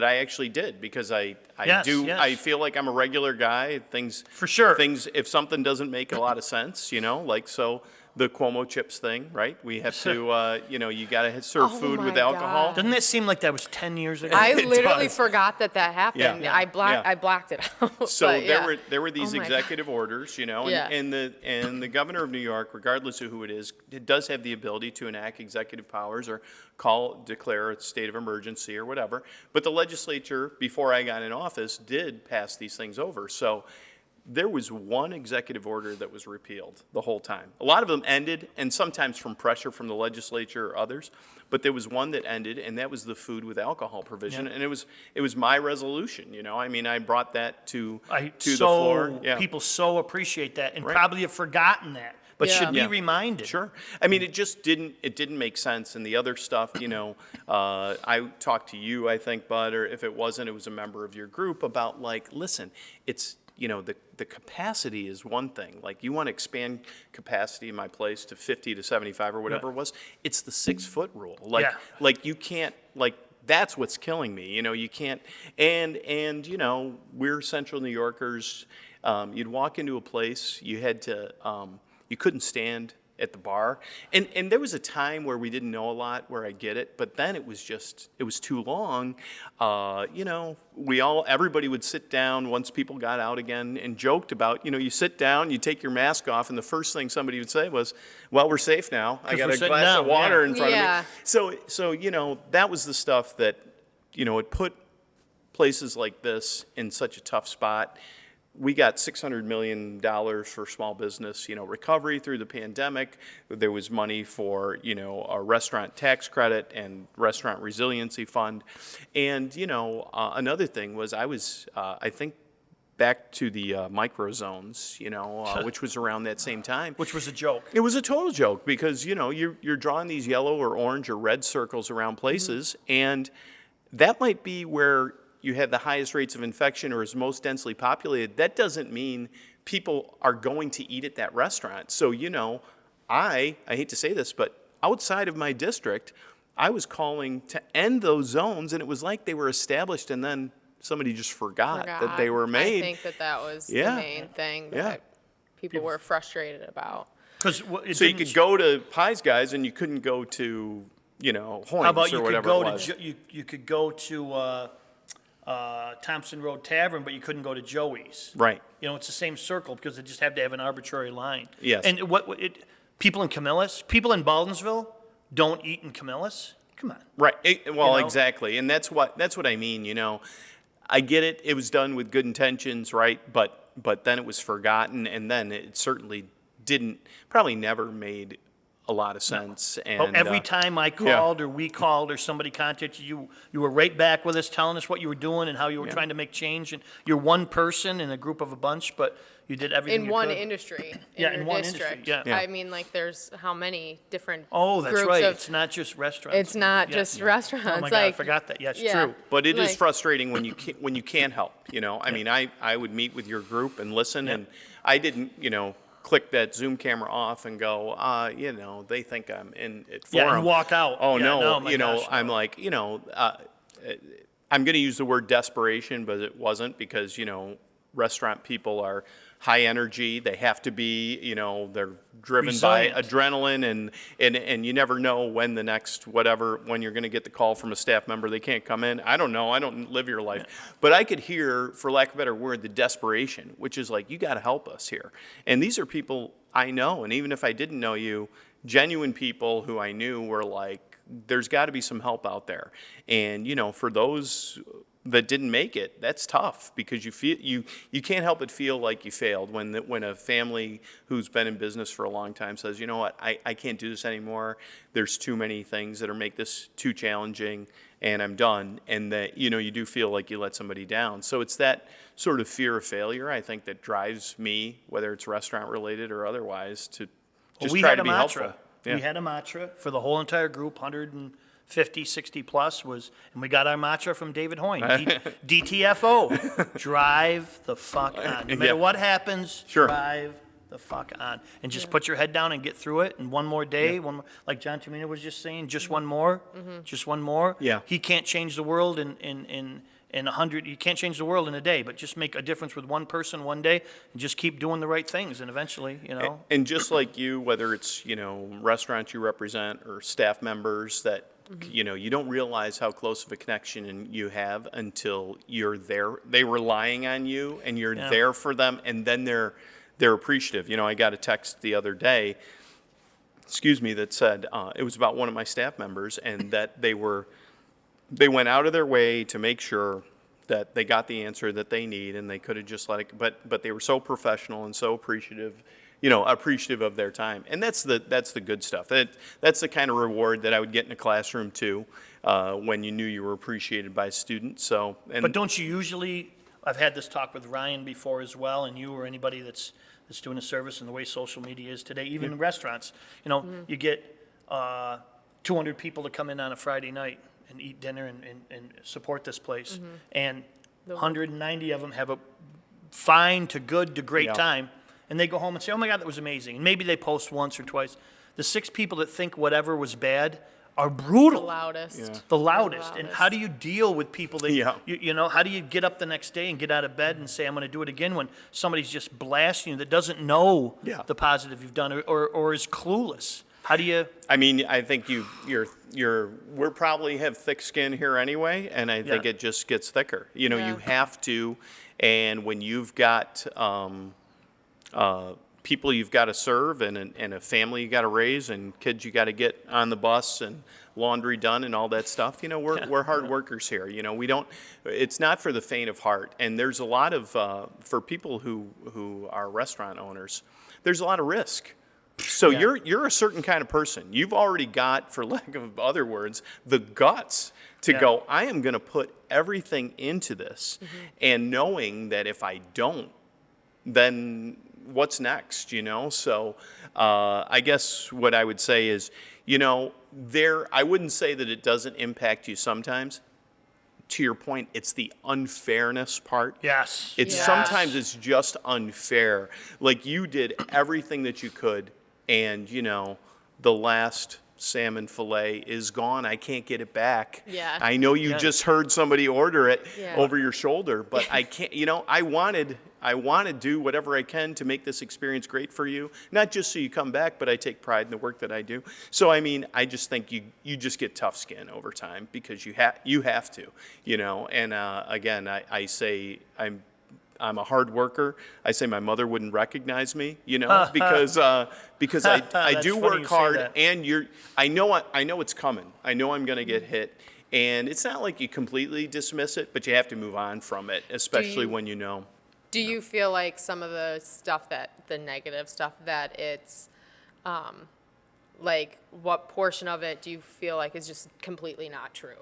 C: I actually did, because I
B: Yes,
C: do
B: yes.
C: I feel like I'm a regular guy. Things
B: For sure.
C: Things, if something doesn't make a lot of sense, like so the Cuomo chips thing, right? We have to you got to serve
A: Oh
C: food
A: my
C: with alcohol.
A: God.
B: Doesn't that seem like that was 10 years ago?
A: I
C: It
A: literally
C: does.
A: forgot that happened.
C: Yeah.
A: I
C: Yeah.
A: blacked it out.
C: So
A: but yeah.
C: there were these
A: Oh my
C: executive orders, and,
A: Yeah.
C: and the governor of New York, regardless of who it does have the ability to enact executive powers or declare a state of emergency or whatever. But the legislature, before I got in office, did pass these things over. So there was one executive order that was repealed the whole time. A lot of them ended, and sometimes from pressure from the legislature or others, but there was one that ended, and that was the food with alcohol provision, and it was my resolution. I mean, I brought that to the floor. Yeah.
B: People so appreciate that and
C: Right.
B: probably have forgotten that, but
A: Yeah.
B: should be
C: Yeah.
B: reminded.
C: Sure. I mean, it didn't make sense. And the other stuff, I talked to you, I think, Bud, or if it wasn't, it was a member of your group about listen, it's, the capacity is one thing. Like, you want to expand capacity in my place to 50 to 75 or whatever it was. It's the 6-foot rule.
B: Yeah.
C: You can't, that's what's killing me. You can't, and we're Central New Yorkers. You'd walk into a place, you had to, you couldn't stand at the bar. And there was a time where we didn't know a lot, where I get it, but then it was too long. Everybody would sit down once people got out again and joked about, you sit down, you take your mask off, and the first thing somebody would say was, well, we're safe now. I
B: 'Cause
C: got
B: we're
C: a
B: sitting
C: glass of
B: down,
C: water
B: yeah.
C: in front
A: Yeah.
C: of me. So, that was the stuff that, it put places like this in such a tough spot. We got $600 million for small business, recovery through the pandemic. There was money for, a restaurant tax credit and restaurant resiliency fund. And, another thing was I think, back to the micro zones, which was around that same time.
B: Which was a joke.
C: It was a total joke because, you're drawing these yellow or orange or red circles around places, and that might be where you have the highest rates of infection or is most densely populated. That doesn't mean people are going to eat at that restaurant. So, I hate to say this, but outside of my district, I was calling to end those zones, and it was like they were established and then somebody just forgot that they were made.
A: I think that was
C: Yeah.
A: the main thing
C: Yeah.
A: that people were frustrated about.
B: Because
C: So you could go to Pies Guys and you couldn't go to, Hoynes
B: How about
C: or
B: you could
C: whatever
B: go
C: it
B: to
C: was.
B: you could go to Thompson Road Tavern, but you couldn't go to Joey's.
C: Right.
B: It's the same circle because they just have to have an arbitrary line.
C: Yes.
B: And people in Camillus, people in Baldwinsville don't eat in Camillus. Come on.
C: Right. Well,
B: know?
C: exactly. And that's what I mean, I get it. It was done with good intentions, right? But then it was forgotten, and then it certainly probably never made a lot of sense. And
B: Every time I called or we called or somebody contacted you, you were right back with us telling us what you were doing and how you were trying to make change. And you're one person in a group of a bunch, but you did everything
A: In
B: you
A: one
B: could.
A: industry,
B: Yeah,
A: your
B: in one industry,
A: district.
B: yeah.
C: Yeah.
A: I mean, there's how many different
B: Oh, that's
A: groups
B: right.
A: of,
B: It's not just restaurants.
A: it's not
B: Yeah.
A: just restaurants.
B: Oh my God, I forgot that. Yeah, it's true.
C: But it is
A: like-
C: frustrating when you can't help. I mean, I would meet with your group and listen, and I didn't, click that Zoom camera off and go, they think I'm in it for
B: Yeah,
C: them.
B: and walk out.
C: Oh,
B: Yeah,
C: no,
B: no, my gosh, no.
C: I'm like, I'm going to use the word desperation, but it wasn't because, restaurant people are high energy. They have to be, they're driven
B: Resilient.
C: by adrenaline and you never know when the next when you're going to get the call from a staff member, they can't come in. I don't know. I don't live your life. Yeah. But I could hear, for lack of a better word, the desperation, which is like, you got to help us here. And these are people I know. And even if I didn't know you, genuine people who I knew were like, there's got to be some help out there. And, for those that didn't make it, that's tough because you feel you can't help but feel like you failed when a family who's been in business for a long time says, you know what, I can't do this anymore. There's too many things that make this too challenging and I'm done. And that, you do feel like you let somebody down. So it's that sort of fear of failure, I think, that drives me, whether it's restaurant related or otherwise, to just try to be helpful. Yeah.
B: We had a mantra for the whole entire group, 150, 60 plus and we got our mantra from David Hoyne, DTFO, drive the fuck on. No matter what happens,
C: sure.
B: Drive the fuck on. And just put your head down and get through it. And one more day, like John Tumina was just saying, just one more, just one more.
C: Yeah.
B: He can't change the world in 100, you can't change the world in a day, but just make a difference with one person one day and just keep doing the right things. And eventually,
C: And just like you, whether it's, restaurants you represent or staff members that, you don't realize how close of a connection you have until you're there. They relying on you and you're there for them. And then they're appreciative. I got a text the other day, that said, it was about one of my staff members and that they went out of their way to make sure that they got the answer that they need, and they could have just let it. But they were so professional and so appreciative of their time, and that's the good stuff. That's the kind of reward that I would get in a classroom too, when you knew you were appreciated by students. But
B: don't you usually? I've had this talk with Ryan before as well, and you or anybody that's doing a service in the way social media is today, even in restaurants. You get 200 people to come in on a Friday night and eat dinner and support this place. And 190 of them have a fine to good to great time. And they go home and say, oh my God, that was amazing. And maybe they post once or twice. The 6 people that think whatever was bad are brutal.
A: The loudest.
B: Yeah. The loudest. And how do you deal with people that, how do you get up the next day and get out of bed and say, I'm going to do it again when somebody's just blasting you that doesn't know the positive you've done or is clueless? How do you?
C: I mean, I think we're probably have thick skin here anyway, and I think it just gets thicker. You have to, and when you've got people you've got to serve and a family you got to raise and kids you got to get on the bus and laundry done and all that stuff. We're hard workers here. We don't. It's not for the faint of heart, and there's a lot of for people who are restaurant owners. There's a lot of risk. So you're a certain kind of person. You've already got, for lack of other words, the guts to go, I am going to put everything into this. And knowing that if I don't, then what's next, So I guess what I would say is, I wouldn't say that it doesn't impact you sometimes. To your point, it's the unfairness part.
B: Yes.
C: Sometimes it's just unfair. Like you did everything that you could, and the last salmon fillet is gone. I can't get it back.
A: Yeah.
C: I know you just heard somebody order it over your shoulder, but I can't. I want to do whatever I can to make this experience great for you, not just so you come back, but I take pride in the work that I do. So I mean, I just think you just get tough skin over time because you have to, And again, I say I'm a hard worker. I say my mother wouldn't recognize me, because I do work hard, and I know it's coming. I know I'm going to get hit. And it's not like you completely dismiss it, but you have to move on from it, especially when you know.
A: Do you feel like some of the stuff the negative stuff that it's, like what portion of it do you feel like is just completely not true?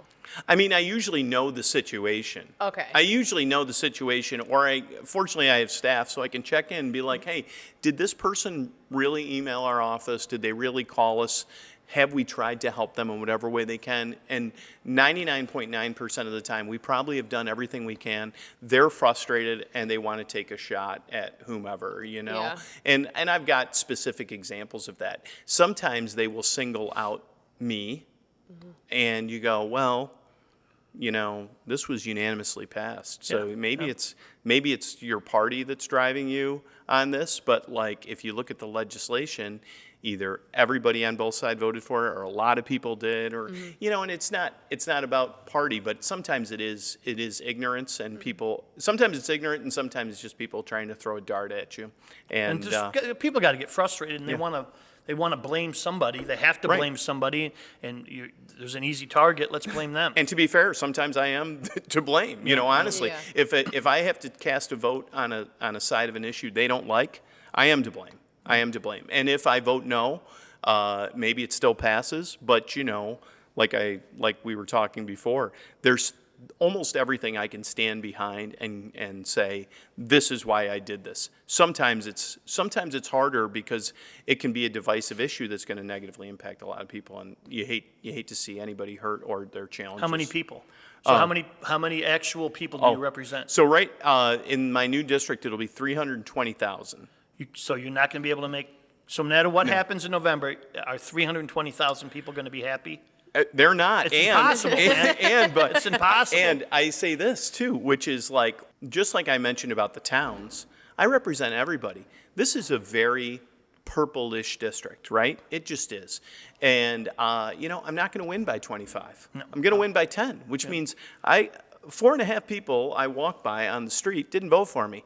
C: I mean, I usually know the situation.
A: Okay.
C: I usually know the situation, or fortunately I have staff so I can check in and be like, hey, did this person really email our office? Did they really call us? have we tried to help them in whatever way they can? And 99.9% of the time, we probably have done everything we can. They're frustrated and they want to take a shot at whomever, you know?
A: Yeah.
C: And I've got specific examples of that. Sometimes they will single out me and you go, well, you know, this was unanimously passed. So
B: Yeah.
C: maybe it's your party that's driving you on this, but like if you look at the legislation, either everybody on both sides voted for it or a lot of people did, or you know, and it's not about party, but sometimes it is ignorance and people, sometimes it's ignorant and sometimes it's just people trying to throw a dart at you.
B: And people got to get frustrated, and they want to blame somebody. They have to
C: Right.
B: blame somebody, and there's an easy target. Let's blame them.
C: And to be fair, sometimes I am to blame, you know, honestly.
A: Yeah.
C: If I have to cast a vote on a side of an issue they don't like, I am to blame. I am to blame. And if I vote no, maybe it still passes, but you know, like we were talking before, there's almost everything I can stand behind and say, this is why I did this. Sometimes it's harder because it can be a divisive issue that's going to negatively impact a lot of people, and you hate to see anybody hurt or their challenges.
B: How many people? So how many actual people do you represent?
C: So right in my new district, it'll be 320,000.
B: So you're not going to be able to make. So no matter what happens in November, are 320,000 people going to be happy?
C: They're not.
B: It's impossible, man.
C: But
B: It's impossible.
C: And I say this too, which is like, just like I mentioned about the towns, I represent everybody. This is a very purple-ish district, right? It just is. And, you know, I'm not going to win by 25. No. I'm going to win by 10, which means 4.5 people I walked by on the street didn't vote for me.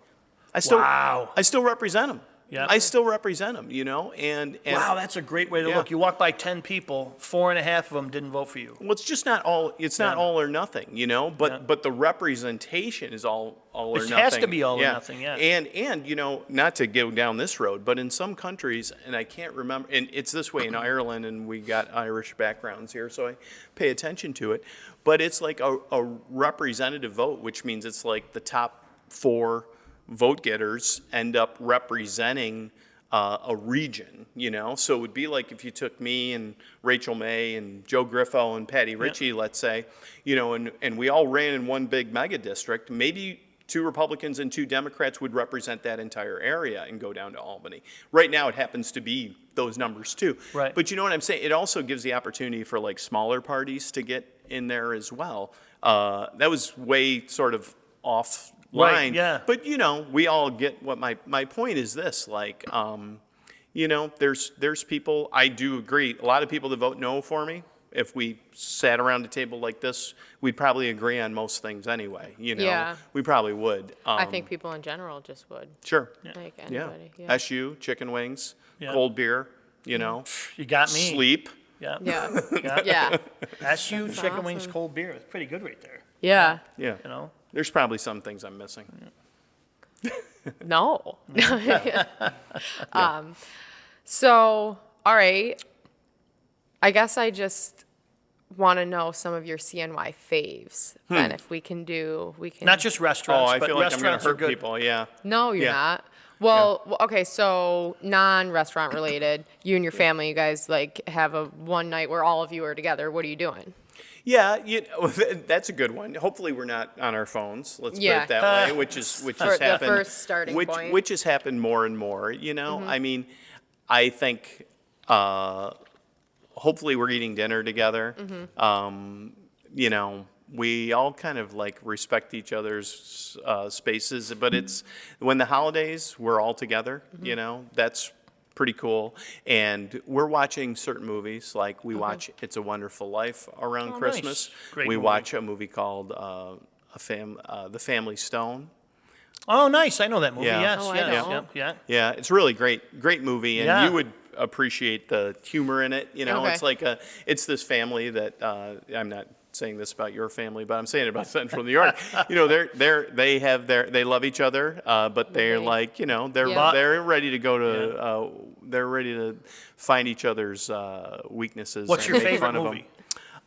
C: I still represent them.
B: Yeah.
C: I still represent them, you know, and
B: Wow, that's a great way to look. You walk by 10 people, 4.5 of them didn't vote for you.
C: well, it's just not all. It's not all or nothing, you know. But
B: Yeah.
C: but the representation is all or
B: It
C: nothing.
B: has to be all or nothing, yeah.
C: And you know, not to go down this road, but in some countries, and I can't remember, and it's this way in Ireland, and we got Irish backgrounds here, so I pay attention to it. But it's like a representative vote, which means it's like the top 4 vote getters end up representing a region, you know? So it would be like if you took me and Rachel May and Joe Griffo and Patty Ritchie, let's say, you know, and we all ran in one big mega district, maybe 2 Republicans and 2 Democrats would represent that entire area and go down to Albany. Right now it happens to be those numbers too.
B: Right.
C: But you know what I'm saying? It also gives the opportunity for like smaller parties to get in there as well. That was way sort of off line.
B: yeah.
C: But you know, we all get what my point is this, like, you know, there's people, I do agree, a lot of people that vote no for me, if we sat around a table like this, we'd probably agree on most things anyway, you know?
A: Yeah.
C: We probably would.
A: I think people in general just would.
C: Sure.
A: Like
C: Yeah.
A: anybody. Yeah.
C: SU, chicken wings,
B: Yeah.
C: cold beer, you know,
B: You got me.
C: sleep.
B: Yeah.
A: Yeah.
B: Yeah.
A: Yeah.
B: SU, chicken
A: awesome.
B: wings, cold beer. That's pretty good right there.
A: Yeah.
C: Yeah.
B: You know?
C: There's probably some things I'm missing.
A: No. So, all right. I guess I just want to know some of your CNY faves. Then if we can.
B: Not just
C: Oh,
B: restaurants,
C: I
B: but
C: feel like I'm going
B: restaurants
C: to
B: are
C: hurt
B: good.
C: people, yeah.
A: No, you're
C: Yeah.
A: not. Well, okay, so non-restaurant related, you and your family, you guys like have a one night where all of you are together. What are you doing?
C: Yeah, you know, that's a good one. Hopefully, we're not on our phones. Let's
A: Yeah.
C: put it that way, which
A: For
C: has
A: the
C: happened.
A: first starting point.
C: Which has happened more and more. You know, I mean, I think hopefully we're eating dinner together. You know, we all kind of like respect each other's spaces, but it's when the holidays we're all together. You know, that's pretty cool. And we're watching certain movies, like we watch It's a Wonderful Life around
B: Oh,
C: Christmas.
B: nice. Great
C: We
B: movie.
C: watch a movie called The Family Stone.
B: Oh, nice. I know that movie.
C: Yeah.
B: Yes,
A: Oh, I
B: yes,
A: don't.
B: yeah.
C: Yeah, it's really great movie, and
B: Yeah.
C: you would appreciate the humor in it. You know,
A: Okay.
C: it's like it's this family that I'm not saying this about your family, but I'm saying it about Central New York. You know, they love each other, but they're
A: They-
C: like, you know,
A: Yeah.
C: they're ready to go to they're ready to find each other's weaknesses.
B: What's
C: and
B: your
C: make
B: favorite
C: fun of them.
B: movie?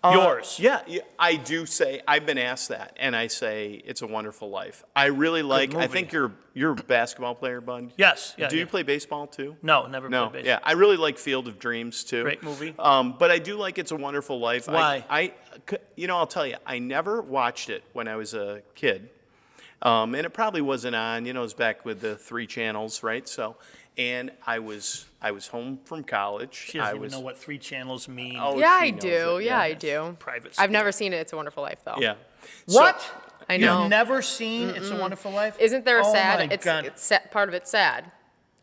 B: Yours.
C: Yeah, I do say, I've been asked that, and I say It's a Wonderful Life. I really like, I
B: movie.
C: think you're a basketball player, bud.
B: Yes. Yeah,
C: Do you
B: yeah.
C: play baseball too?
B: No, never
C: No,
B: played baseball.
C: yeah, I really like Field of Dreams too.
B: Great movie.
C: But I do like It's a Wonderful Life.
B: Why?
C: I'll tell you, I never watched it when I was a kid. And it probably wasn't on, it was back with the 3 channels, right? So, and I was home from college.
B: She doesn't even know what 3 channels mean.
C: Oh,
A: Yeah,
C: she
A: I
C: knows
A: do.
C: it,
A: Yeah, I do.
B: Private
A: I've
B: school.
A: never seen it. It's a Wonderful Life, though.
C: Yeah.
B: What?
A: I know.
B: You've never seen It's a Wonderful Life?
A: Isn't there a
B: Oh
A: sad?
B: my God.
A: It's part of it's sad.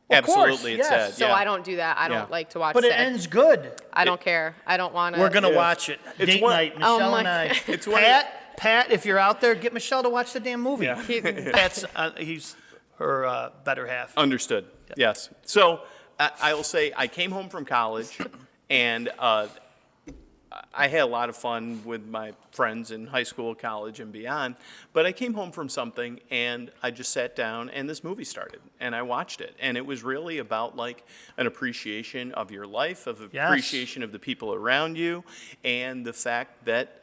B: Of course,
C: Absolutely, it's
B: yes.
C: sad.
A: So
C: yeah.
A: I don't do that. I don't
C: Yeah.
A: like to watch
B: But it
A: sad.
B: ends good.
A: I don't care. I don't want to.
B: We're gonna
C: Yeah.
B: watch it.
C: It's
B: Date
C: one-
B: night,
A: Oh
B: Michelle
A: my-
B: and I.
C: It's one of-
B: Pat, if you're out there, get Michelle to watch the damn movie.
C: Yeah.
B: Pat's he's her better half.
C: Understood. Yes. So I will say I came home from college, and I had a lot of fun with my friends in high school, college, and beyond. But I came home from something, and I just sat down, and this movie started, and I watched it, and it was really about like an appreciation of your life, of
B: Yes.
C: appreciation of the people around you, and the fact that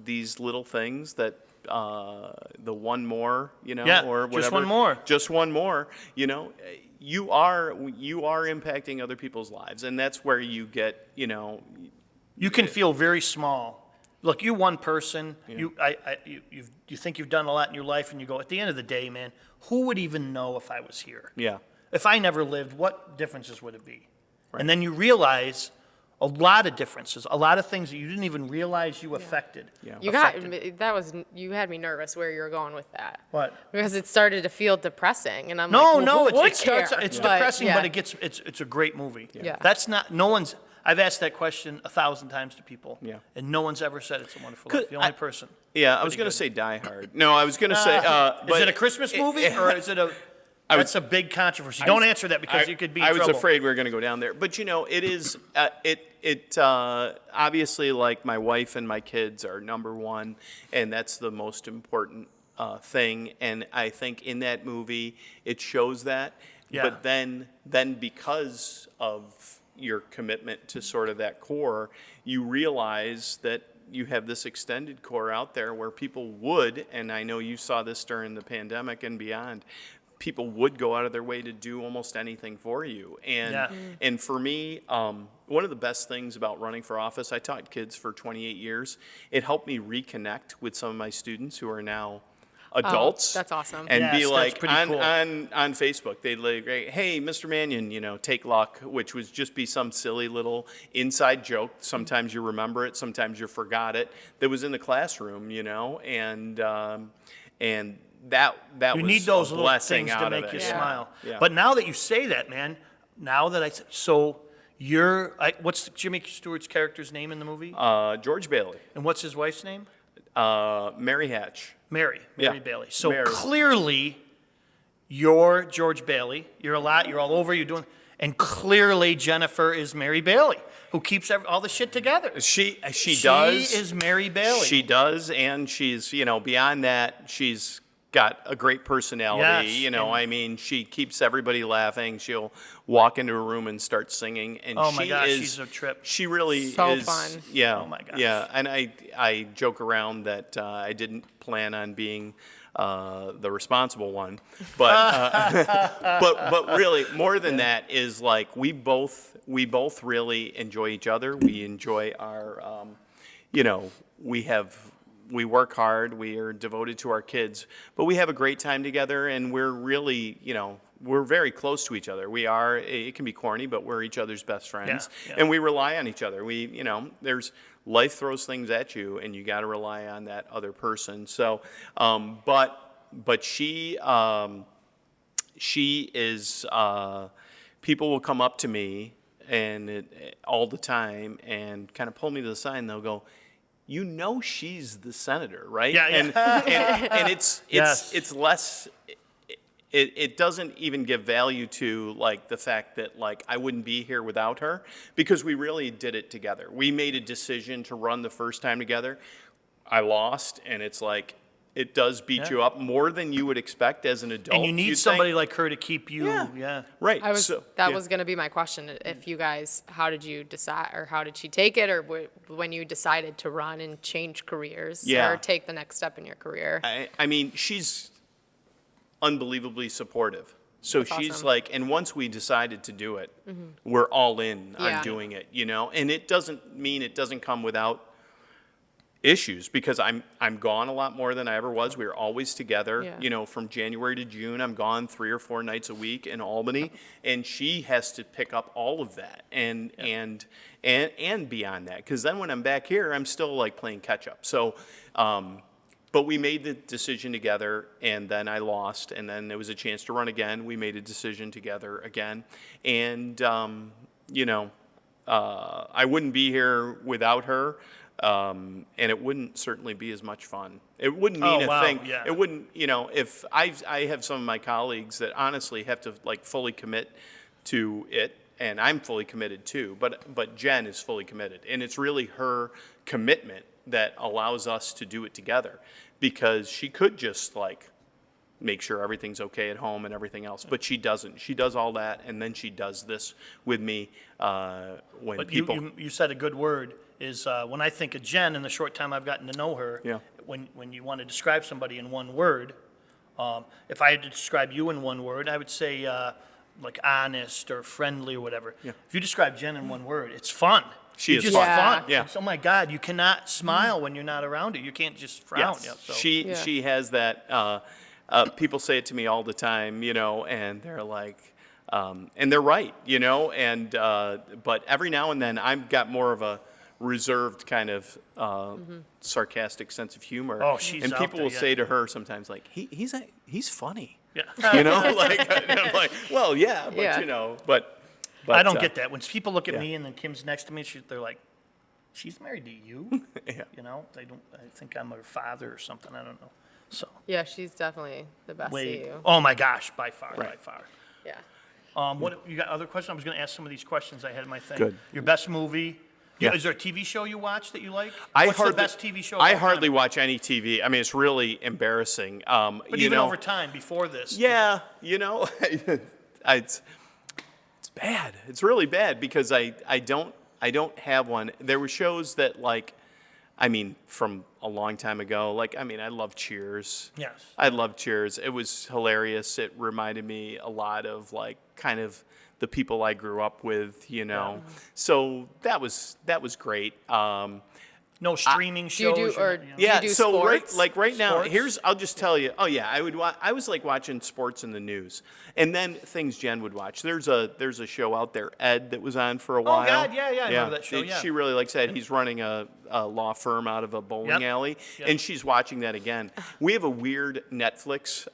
C: these little things that. The one more,
B: Yeah,
C: or whatever.
B: just one more.
C: Just one more, you are impacting other people's lives, and that's where you get,
B: You can feel very small. Look, you one person. You think you've done a lot in your life, and you go. At the end of the day, man, who would even know if I was here?
C: yeah,
B: If I never lived, what differences would it be? And then you realize a lot of differences, a lot of things that you didn't even realize you affected.
C: Yeah.
A: You had me nervous where you were going with that.
B: What?
A: Because it started to feel depressing, and I'm
B: No,
A: like,
B: no,
A: well, who would
B: it starts.
A: care?
B: It's
A: But,
B: depressing,
A: yeah.
B: but it's a great movie.
A: Yeah.
B: That's not. No one's. I've asked that question 1,000 times to people.
C: Yeah.
B: And no one's ever said It's a Wonderful Life. The only person.
C: yeah. I was
B: Pretty
C: gonna
B: good.
C: say Die Hard. No, I was gonna say.
B: Is
C: but
B: it a Christmas movie or is it a? That's a big controversy. Don't answer that because you could be in
C: I was
B: trouble.
C: afraid we were going to go down there, but it is. Obviously, like my wife and my kids are number one, and that's the most important thing. And I think in that movie it shows that.
B: Yeah.
C: But then because of your commitment to sort of that core, you realize that you have this extended core out there where people would, and I know you saw this during the pandemic and beyond, people would go out of their way to do almost anything for you. And
B: Yeah.
C: and for me, one of the best things about running for office, I taught kids for 28 years. It helped me reconnect with some of my students who are now adults.
A: That's awesome.
C: And
B: Yes,
C: be
B: that's
C: like
B: pretty
C: on,
B: cool.
C: on Facebook, they'd like, hey, Mr. Mannion, take luck, which would just be some silly little inside joke. Sometimes you remember it, sometimes you forgot it. That was in the classroom, and that
B: You
C: was
B: need those
C: a
B: little
C: blessing
B: things to
C: out of
B: make
C: it.
B: you
C: Yeah.
B: smile.
C: Yeah.
B: But now that you say that, man, so you're, what's Jimmy Stewart's character's name in the movie?
C: George Bailey,
B: And what's his wife's name?
C: Mary Hatch.
B: Mary
C: Yeah.
B: Bailey. So
C: Mary.
B: clearly, you're George Bailey. You're all over, you're doing, and clearly Jennifer is Mary Bailey, who keeps all the shit together.
C: She does.
B: She is Mary Bailey.
C: She does, and she's, beyond that, she's got a great personality.
B: Yes,
C: I mean, she keeps everybody laughing. She'll walk into a room and start singing, and
B: Oh my
C: she
B: gosh,
C: is,
B: she's a trip.
C: She really
A: So
C: is.
A: fun.
C: Yeah.
B: Oh my gosh.
C: Yeah, and I joke around that I didn't plan on being the responsible one, but but really more than that is like we both really enjoy each other. We enjoy our we work hard, we are devoted to our kids, but we have a great time together, and we're really, we're very close to each other. We are, it can be corny, but we're each other's best friends,
B: Yeah.
C: and we rely on each other. We, life throws things at you, and you got to rely on that other person. So, but she is, people will come up to me and all the time and kind of pull me to the side, and they'll go, she's the senator, right?
B: Yeah, yeah.
C: And it's
B: Yes.
C: it's less. It doesn't even give value to like the fact that like I wouldn't be here without her, because we really did it together. We made a decision to run the first time together. I lost, and it's like It does beat
B: Yeah.
C: you up more than you would expect as an adult.
B: And you need
C: you'd
B: somebody
C: think.
B: like her to keep you,
C: Yeah. Right.
A: That
C: so, yeah.
A: was going to be my question. If you guys, how did you decide, or how did she take it, or when you decided to run and change careers,
C: Yeah.
A: or take the next step in your career?
C: I mean, she's unbelievably supportive. So
A: That's
C: she's
A: awesome.
C: like, and once we decided to do it, we're all in
A: Yeah.
C: on doing it, you know? And it doesn't mean it doesn't come without issues, because I'm gone a lot more than I ever was. We were always together,
A: Yeah.
C: you know, from January to June. I'm gone 3 or 4 nights a week in Albany, and she has to pick up all of that and beyond that, because then when I'm back here, I'm still like playing catch up. So, but we made the decision together, and then I lost, and then there was a chance to run again. We made a decision together again, and you know, I wouldn't be here without her. And it wouldn't certainly be as much fun. It wouldn't mean a thing.
B: Yeah.
C: It wouldn't, you know, if I have some of my colleagues that honestly have to like fully commit to it, and I'm fully committed too, but Jen is fully committed. And it's really her commitment that allows us to do it together, because she could just like make sure everything's okay at home and everything else, but she doesn't. She does all that, and then she does this with me when
B: But
C: people.
B: you said a good word, is when I think of Jen in the short time I've gotten to know her,
C: Yeah.
B: when you want to describe somebody in one word, if I had to describe you in one word, I would say like honest or friendly or whatever.
C: Yeah.
B: If you describe Jen in one word, it's fun.
C: She
B: It's
C: is
B: just
A: fun.
B: fun.
C: Yeah.
B: It's, oh my God, you cannot smile when you're not around her. You can't just frown.
C: Yes,
B: Yeah, so.
C: she
A: Yeah.
C: she has that. People say it to me all the time, you know, and they're like, and they're right, you know, and but every now and then I've got more of a reserved kind of sarcastic sense of humor.
B: Oh, she's
C: and
B: out
C: people
B: there,
C: will
B: yeah.
C: say to her sometimes like, he's funny,
B: Yeah.
C: you know, like and I'm like, well, yeah, but
A: Yeah.
C: you know, but
B: I don't get that. When people look at
C: yeah.
B: me and then Kim's next to me, they're like, she's married to you?
C: Yeah.
B: You know, they don't. I think I'm her father or something. I don't know. So
A: Yeah, she's definitely the best to
B: way.
A: you.
B: Oh my gosh, by far, by
C: Right.
B: far.
A: Yeah.
B: What you got? Other questions? I was going to ask some of these questions I had in my thing.
C: Good.
B: Your best movie.
C: Yeah.
B: Is there a TV show you watch that you like?
C: I
B: What's
C: hardly,
B: the best TV show? of
C: I
B: all
C: hardly
B: time?
C: watch any TV. I mean, it's really embarrassing.
B: But
C: you
B: even
C: know,
B: over time, before this.
C: yeah, you know, it's bad. It's really bad, because I don't have one. There were shows that, like, I mean, from a long time ago. Like, I mean, I love Cheers.
B: Yes.
C: I love Cheers. It was hilarious. It reminded me a lot of like kind of the people I grew up with, you know. So that was great.
B: No streaming
A: Do you
B: shows.
A: do, or
B: you know?
A: do you
C: Yeah,
A: do
C: so
A: sports?
C: right now,
B: Sports?
C: I'll just tell you. Oh yeah, I was like watching sports in the news, and then things Jen would watch. There's a show out there, Ed, that was on for a while.
B: God, yeah, I remember that show, yeah.
C: She really likes Ed. He's running a law firm out of a bowling
B: Yep.
C: alley,
B: Yep.
C: and she's watching that again. We have a weird Netflix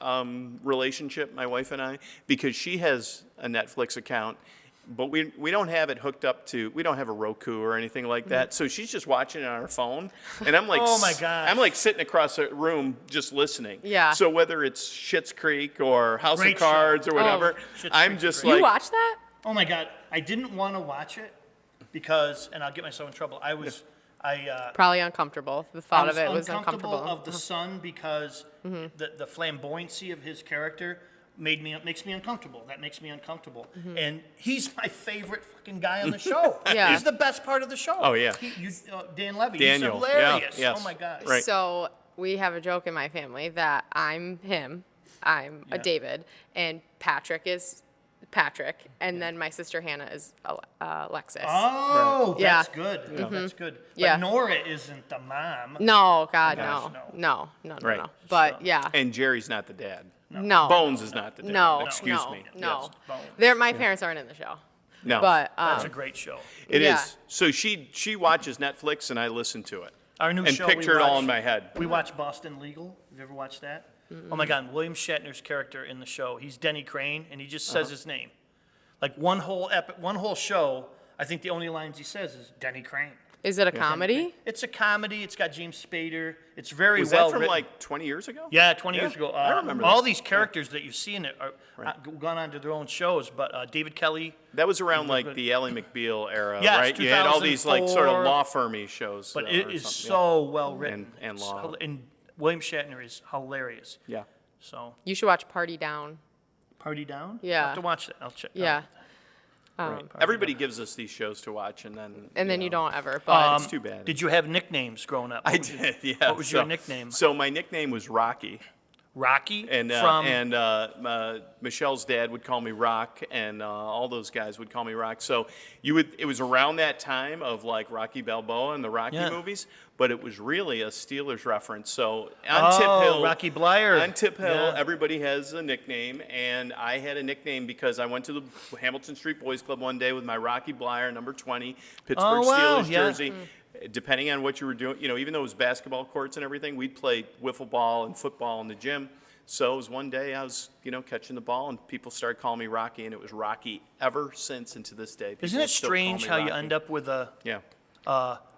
C: relationship, my wife and I, because she has a Netflix account. But we don't have it hooked up to, we don't have a Roku or anything like that. So she's just watching it on her phone. And I'm like,
B: Oh, my gosh.
C: I'm like sitting across the room just listening.
A: Yeah.
C: So whether it's Schitt's Creek or House
B: Great
C: of Cards
B: show.
C: or whatever,
B: Schitt's
C: I'm
B: Creek's
C: just
B: great.
C: like,
A: You watch that?
B: Oh my God, I didn't want to watch it because, and I'll get myself in trouble.
A: Probably uncomfortable. The thought of it was uncomfortable.
B: of the son because the flamboyancy of his character makes me uncomfortable. That makes me uncomfortable. And he's my favorite fucking guy on the show.
A: Yeah.
B: He's the best part of the show.
C: Oh, yeah.
B: Dan Levy.
C: Daniel,
B: He's
C: yeah,
B: hilarious.
C: yes.
B: Oh my God.
C: Right.
A: So we have a joke in my family that I'm him, I'm a David, and Patrick is Patrick, and then my sister Hannah is Alexis.
B: Oh,
A: Yeah.
B: that's good. That's good. But
A: Yeah.
B: Nora isn't the mom.
A: No, God,
B: gosh,
A: no.
C: Right.
A: But yeah,
C: and Jerry's not the dad.
A: no.
C: Bones is not the dad.
A: No,
C: Excuse
A: no,
C: me.
A: no.
C: Yes.
B: Bones.
A: My parents aren't in the show.
C: No.
A: But
B: That's a great show.
C: It is.
A: yeah.
C: So she watches Netflix and I listen to it.
B: Our new
C: And
B: show.
C: picture it all in my head.
B: We watch Boston Legal. Have you ever watched that? Oh my God, William Shatner's character in the show. He's Denny Crane, and he just says his name. Like one whole show. I think the only lines he says is Denny Crane.
A: is it a comedy?
B: It's a comedy. It's got James Spader. It's very
C: Was
B: well
C: that from
B: written.
C: like 20 years ago?
B: Yeah, 20 years
C: Yeah,
B: ago.
C: I remember
B: all
C: this.
B: these characters that you see in it are gone on to their own shows. But David Kelly.
C: That was around like the Ally McBeal era,
B: Yes,
C: right? You had all these like sort of
B: 2004.
C: law firmy shows.
B: But
C: or
B: it is
C: something,
B: so well written.
C: And
B: It's
C: law.
B: and William Shatner is hilarious.
C: Yeah.
B: So,
A: You should watch Party Down.
B: Party Down?
A: Yeah.
B: I'll have to watch that. I'll check.
A: Yeah.
C: Right. Everybody gives us these shows to watch, and then
A: You
C: know,
A: don't ever. But
C: it's too bad.
B: Did you have nicknames growing up?
C: I did. Yeah.
B: What was your nickname?
C: So my nickname was Rocky.
B: Rocky?
C: And
B: from
C: Michelle's dad would call me Rock, and all those guys would call me Rock. So it was around that time of like Rocky Balboa and the Rocky movies, but it was really a Steelers reference. So on Tip Hill,
B: Rocky Blyer.
C: On Tip Hill,
B: Yeah.
C: everybody has a nickname, and I had a nickname because I went to the Hamilton Street Boys Club one day with my Rocky Blyer number 20 Pittsburgh Steelers jersey. Depending on what you were doing, even though it was basketball courts and everything, we'd play wiffle ball and football in the gym. So it was one day I was, catching the ball, and people started calling me Rocky, and it was Rocky ever since and to this day.
B: Isn't it strange how you end up with a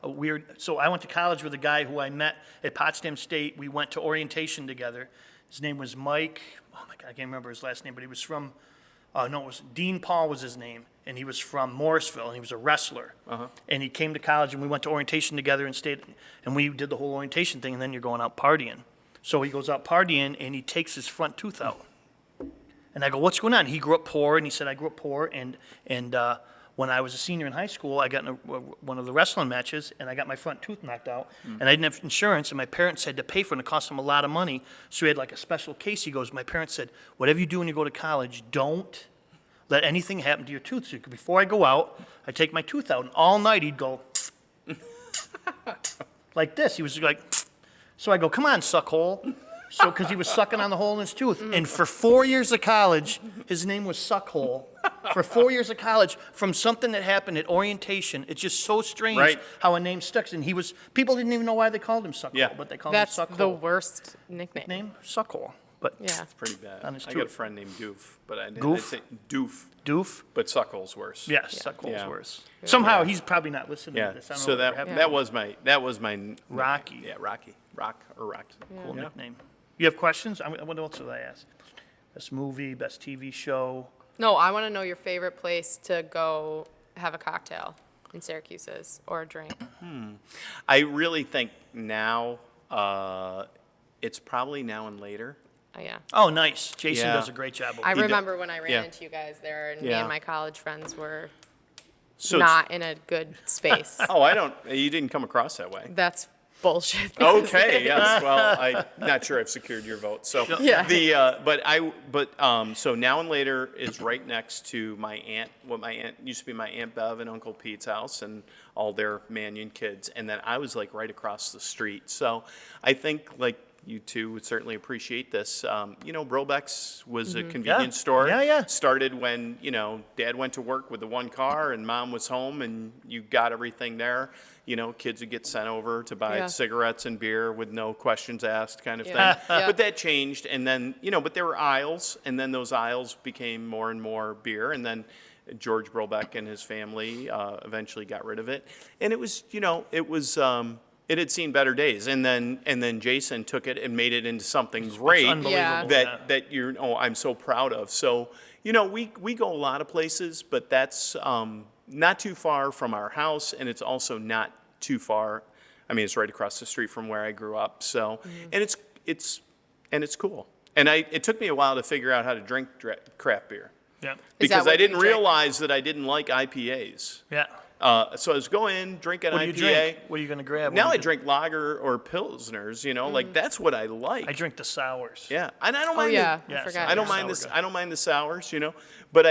B: weird? So I went to college with a guy who I met at Potsdam State. We went to orientation together. His name was Mike. Oh my God, I can't remember his last name, but he was from. It was Dean Paul was his name, and he was from Morrisville, and he was a wrestler. And he came to college, and we went to orientation together and stayed, and we did the whole orientation thing, and then you're going out partying. So he goes out partying, and he takes his front tooth out. And I go, what's going on? He grew up poor, and he said, I grew up poor, and when I was a senior in high school, I got in one of the wrestling matches, and I got my front tooth knocked out, and I didn't have insurance, and my parents had to pay for it, and it cost them a lot of money, so he had like a special case. He goes, my parents said, whatever you do when you go to college, don't let anything happen to your tooth. So before I go out, I take my tooth out, and all night he'd go like this. He was like, so I go, come on, suckhole. So, because he was sucking on the hole in his tooth. And for 4 years of college, his name was Suckhole. For 4 years of college, from something that happened at orientation, it's just so strange how a name sticks. And people didn't even know why they called him Suckhole, but they called him Suckhole.
A: That's the worst nickname.
B: Name? Suckhole. But
A: Yeah.
C: It's pretty bad.
B: On his
C: I got a
B: tooth.
C: friend named Doof, but I didn't
B: Goof?
C: I'd say Doof,
B: Doof?
C: but Suckle's worse.
B: Yes, Suckhole's
C: Yeah.
B: worse. Somehow he's probably not listening
C: Yeah.
B: to this. I don't
C: So
B: know what happened.
C: that was my
B: Rocky.
C: Yeah, Rocky. Rock or Rocky.
B: Cool nickname. You have questions? What else did I ask? Best movie, best TV show.
A: No, I want to know your favorite place to go have a cocktail in Syracuse is, or a drink.
C: I really think now it's probably Now and Later.
A: Oh, yeah.
B: Oh, nice. Jason
C: Yeah.
B: does a great job.
A: I
C: He d-
A: remember when I ran
C: yeah.
A: into you guys there, and me
C: Yeah.
A: and my college friends were
C: So it's-
A: not in a good space.
C: Oh, you didn't come across that way.
A: That's bullshit.
C: Okay, yes. Well, I'm not sure I've secured your vote. So
A: Yeah.
C: so Now and Later is right next to my aunt. What my aunt used to be my Aunt Bev and Uncle Pete's house, and all their Mannion kids. And then I was like right across the street. So I think like you two would certainly appreciate this. Brobeck's was a convenience store.
B: Yeah.
C: Started when, Dad went to work with the one car and Mom was home, and you got everything there. Kids would get sent over to buy
A: Yeah.
C: cigarettes and beer with no questions asked kind of
A: Yeah.
C: thing.
A: Yeah.
C: But that changed, and then, but there were aisles, and then those aisles became more and more beer, and then George Brobeck and his family eventually got rid of it. And it was, it had seen better days, and then Jason took it and made it into something great
B: unbelievable.
C: that I'm so proud of. So we go a lot of places, but that's not too far from our house, and it's also not too far. I mean, it's right across the street from where I grew up. So and it's cool. And it took me a while to figure out how to drink craft beer
B: Yeah.
A: Is that
C: because
A: what
C: I
A: you
C: didn't
A: drink?
C: realize that I didn't like IPAs.
B: Yeah.
C: So I was going, drink an
B: What do you
C: IPA.
B: drink? What are you going to grab?
C: Now
B: What
C: I
B: do you
C: drink lager or pilsners, like that's what I like.
B: I drink the sours.
C: Yeah, and I don't
A: Oh,
C: mind.
A: yeah.
B: Yes,
A: I forgot.
C: I don't
B: Yeah.
C: mind
B: Sour
C: this.
B: guy.
C: I don't mind the sours, But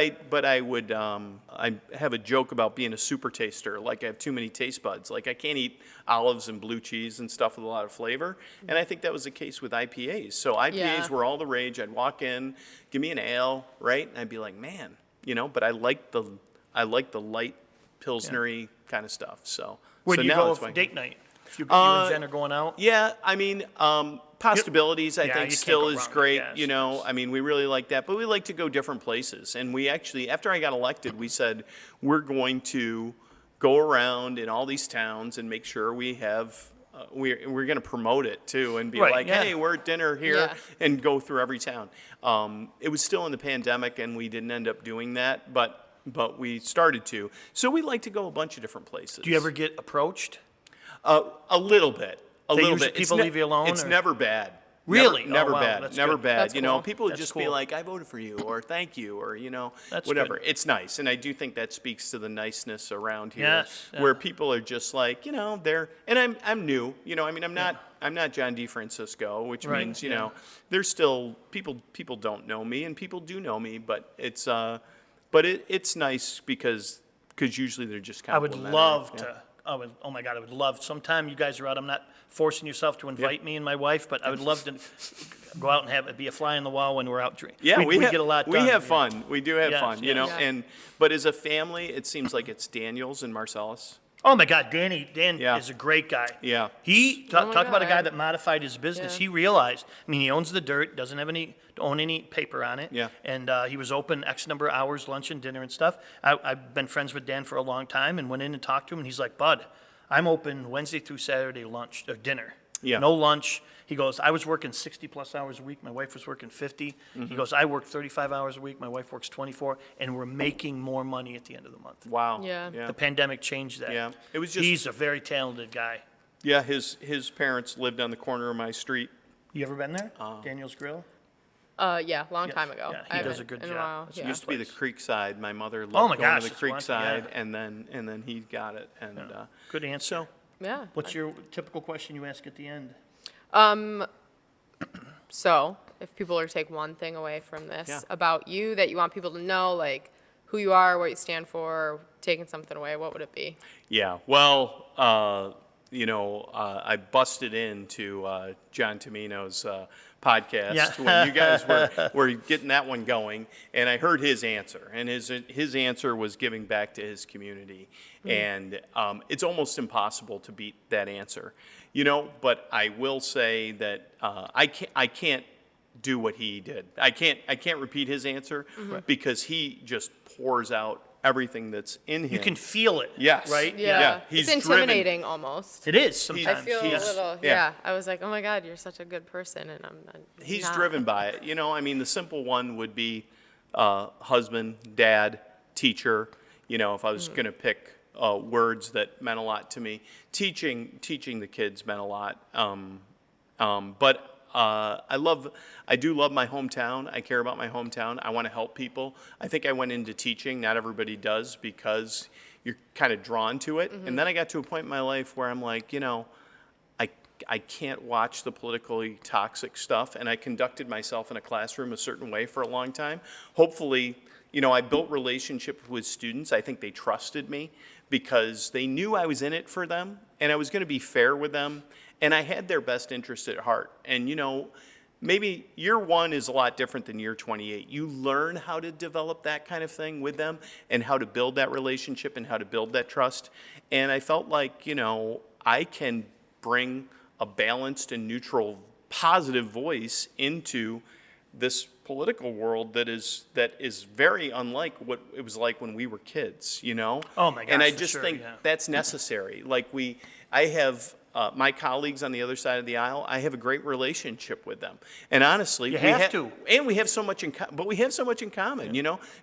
C: I would. I have a joke about being a super taster. Like I have too many taste buds. Like I can't eat olives and blue cheese and stuff with a lot of flavor. And I think that was the case with IPAs. So IPAs
A: Yeah.
C: were all the rage. I'd walk in, give me an ale, right? And I'd be like, man, But I like the light pilsnery kind of stuff. So
B: Where
C: so
B: do you
C: now
B: go
C: it's
B: for
C: fine.
B: date night? If you and Jen are going out?
C: Yeah, I mean, Possibilities, I
B: Yeah, you
C: think,
B: can't
C: still
B: go
C: is
B: wrong with
C: great.
B: gas.
C: I mean, we really like that, but we like to go different places. And we actually, after I got elected, we said we're going to go around in all these towns and make sure we have. We're going to promote it too, and be
B: Right,
C: like,
B: yeah.
C: hey, we're at dinner here,
A: Yeah.
C: and go through every town. It was still in the pandemic, and we didn't end up doing that, but we started to. So we like to go a bunch of different places.
B: Do you ever get approached?
C: A little bit. A
B: They
C: little
B: usually-
C: bit.
B: people leave you alone,
C: It's
B: or-
C: never bad.
B: Really?
C: Never
B: Oh, wow,
C: bad.
B: that's
C: Never
B: good.
C: bad.
A: That's
C: You know,
A: cool.
C: people would
B: That's
C: just
B: cool.
C: be like, I voted for you, or thank you, or,
B: That's
C: whatever.
B: good.
C: It's nice. And I do think that speaks to the niceness around here.
B: Yes, yeah.
C: Where people are just like, they're, and I'm new, I mean, I'm not John DeFrancisco, which
B: Right,
C: means,
B: yeah.
C: there's still, people don't know me, and people do know me, but it's nice because usually they're just
B: I would
C: complimentary.
B: love
C: Yeah.
B: to. Oh my God, I would love. Sometime you guys are out. I'm not forcing yourself to invite me and my wife, but I would love to go out and have it be a fly on the wall when we're out drinking.
C: Yeah, we
B: get a lot done.
C: We have
B: yeah.
C: fun. We do have
B: Yes,
C: fun,
B: yes.
A: Yeah.
C: but as a family, it seems like it's Daniels and Marcellus.
B: Oh my God, Dan
C: Yeah.
B: is a great guy.
C: Yeah.
B: He
A: Oh my
B: talk about a guy
A: God.
B: that modified his business.
A: Yeah.
B: He realized. I mean, he owns the dirt, doesn't have own any paper on it.
C: Yeah.
B: And he was open X number of hours, lunch and dinner and stuff. I've been friends with Dan for a long time, and went in and talked to him, and he's like, "Bud, I'm open Wednesday through Saturday lunch or dinner.
C: Yeah.
B: No lunch." He goes, "I was working 60 plus hours a week. My wife was working 50.
C: Mm-hmm.
B: He goes, "I work 35 hours a week. My wife works 24, and we're making more money at the end of the month."
C: Wow.
A: Yeah.
C: Yeah.
B: The pandemic changed that.
C: Yeah. It was just-
B: He's a very talented guy.
C: Yeah, his parents lived on the corner of my street.
B: You ever been there? Daniel's Grill?
A: Yeah, long
B: Yes.
A: time ago.
B: Yeah, he
A: I
B: does
A: haven't
B: a good
A: in
B: job.
A: while,
B: It's
A: yeah.
C: It used to be the
B: place.
C: Creekside. My mother loved
B: Oh my
C: going
B: gosh,
C: to the
B: it's wonderful,
C: Creekside,
B: yeah.
C: and then he got it. And
B: Good answer.
A: Yeah.
B: What's your typical question you ask at the end?
A: So, if people are to take one thing away from this
C: Yeah.
A: about you that you want people to know, like who you are, what you stand for, taking something away, what would it be?
C: yeah, well, I busted into John Tomino's podcast
B: Yeah.
C: when you guys were getting that one going, and I heard his answer, and his answer was giving back to his community, and it's almost impossible to beat that answer, But I will say that I can't do what he did. I can't repeat his answer because he just pours out everything that's in him.
B: You can feel it.
C: Yes.
B: Right?
A: Yeah.
C: He's
A: It's
C: driven.
A: intimidating almost.
B: It is
A: I
B: sometimes.
A: feel a
C: he's-
A: little,
C: yeah.
A: yeah. I was like, oh my God, you're such a good person, and I'm
C: He's
A: not.
C: driven by it. I mean, the simple one would be husband, dad, teacher. If I was going to pick words that meant a lot to me, teaching the kids meant a lot. But I do love my hometown. I care about my hometown. I want to help people. I think I went into teaching. Not everybody does because you're kind of drawn to it. And then I got to a point in my life where I'm like, I can't watch the politically toxic stuff, and I conducted myself in a classroom a certain way for a long time. Hopefully, I built relationships with students. I think they trusted me because they knew I was in it for them, and I was going to be fair with them, and I had their best interest at heart. And, maybe year 1 is a lot different than year 28. You learn how to develop that kind of thing with them and how to build that relationship and how to build that trust. And I felt like, I can bring a balanced and neutral, positive voice into this political world that is very unlike what it was like when we were kids,
B: Oh my gosh,
C: And I
B: for
C: just
B: sure,
C: think
B: yeah.
C: that's necessary. I have my colleagues on the other side of the aisle. I have a great relationship with them, and honestly,
B: You have to.
C: and we have so much in but we have so much in common.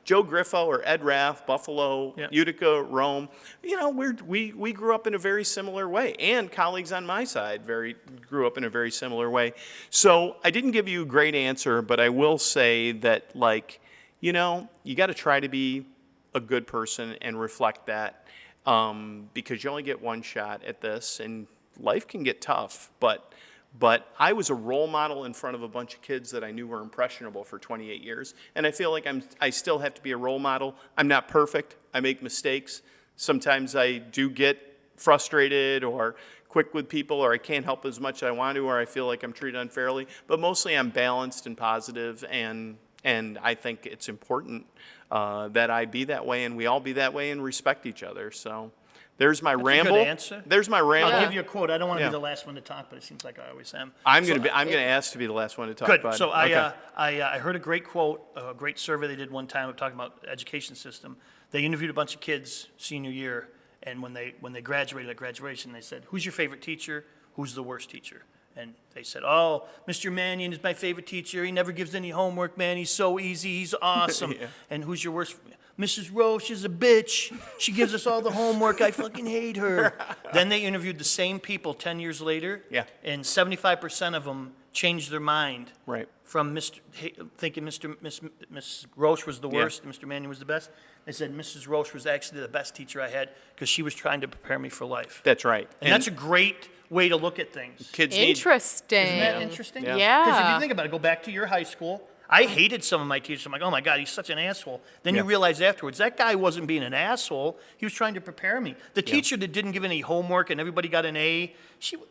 C: Joe Griffo or Ed Raff, Buffalo,
B: Yeah.
C: Utica, Rome. We grew up in a very similar way, and colleagues on my side grew up in a very similar way. So I didn't give you a great answer, but I will say that you got to try to be a good person and reflect that because you only get one shot at this, and life can get tough. But I was a role model in front of a bunch of kids that I knew were impressionable for 28 years, and I feel like I still have to be a role model. I'm not perfect. I make mistakes. Sometimes I do get frustrated or quick with people, or I can't help as much as I want to, or I feel like I'm treated unfairly. But mostly I'm balanced and positive, and I think it's important that I be that way and we all be that way and respect each other. So there's my
B: That's a
C: ramble.
B: good answer.
C: There's my ramble.
B: I'll
A: Yeah.
B: give you a quote. I don't want to
C: Yeah.
B: be the last one to talk, but it seems like I always am.
C: I'm
B: So,
C: gonna ask to be the last one to talk
B: Good.
C: about
B: So
C: it. Okay.
B: I heard a great quote, a great survey they did one time talking about the education system. They interviewed a bunch of kids senior year, and when they graduated at graduation, they said, "Who's your favorite teacher? Who's the worst teacher?" And they said, "Oh, Mr. Mannion is my favorite teacher. He never gives any homework, man. He's so easy. He's awesome."
C: Yeah.
B: And who's your worst? Mrs. Roche is a bitch. She gives us all the homework. I fucking hate her. Then they interviewed the same people 10 years later.
C: Yeah.
B: And 75% of them changed their mind.
C: Right.
B: From thinking Miss Roche was the worst, Mr. Mannion was the best. They said Mrs. Roche was actually the best teacher I had because she was trying to prepare me for life.
C: That's right.
B: And that's a great way to look at things.
C: Kids need,
A: Interesting.
B: Isn't that interesting?
A: Yeah.
B: Because if you think about it, go back to your high school. I hated some of my teachers. I'm like, oh my God, he's such an asshole. Then you realize afterwards, that guy wasn't being an asshole. He was trying to prepare me. The teacher that didn't give any homework and everybody got an A,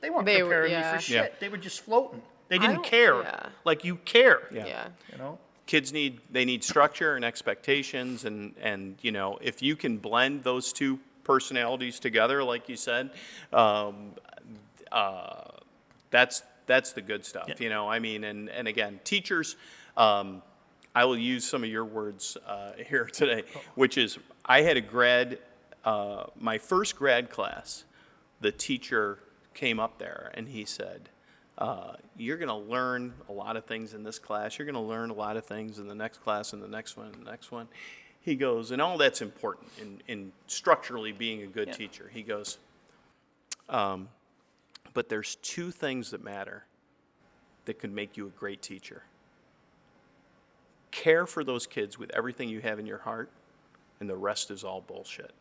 B: they weren't preparing me for shit.
C: Yeah.
B: They were just floating. They
A: I
B: didn't
A: don't-
B: care.
A: yeah.
B: Like you care.
A: Yeah.
B: You know?
C: kids need structure and expectations, and you know, if you can blend those two personalities together, like you said, that's the good stuff.
B: Yeah.
C: You know, I mean, and again, teachers. I will use some of your words here today, which is I had my first grad class, the teacher came up there and he said, you're going to learn a lot of things in this class. You're going to learn a lot of things in the next class and the next one and the next one. He goes, and all that's important in structurally being a good teacher. He goes, but there's two things that matter that could make you a great teacher. Care for those kids with everything you have in your heart, and the rest is all bullshit.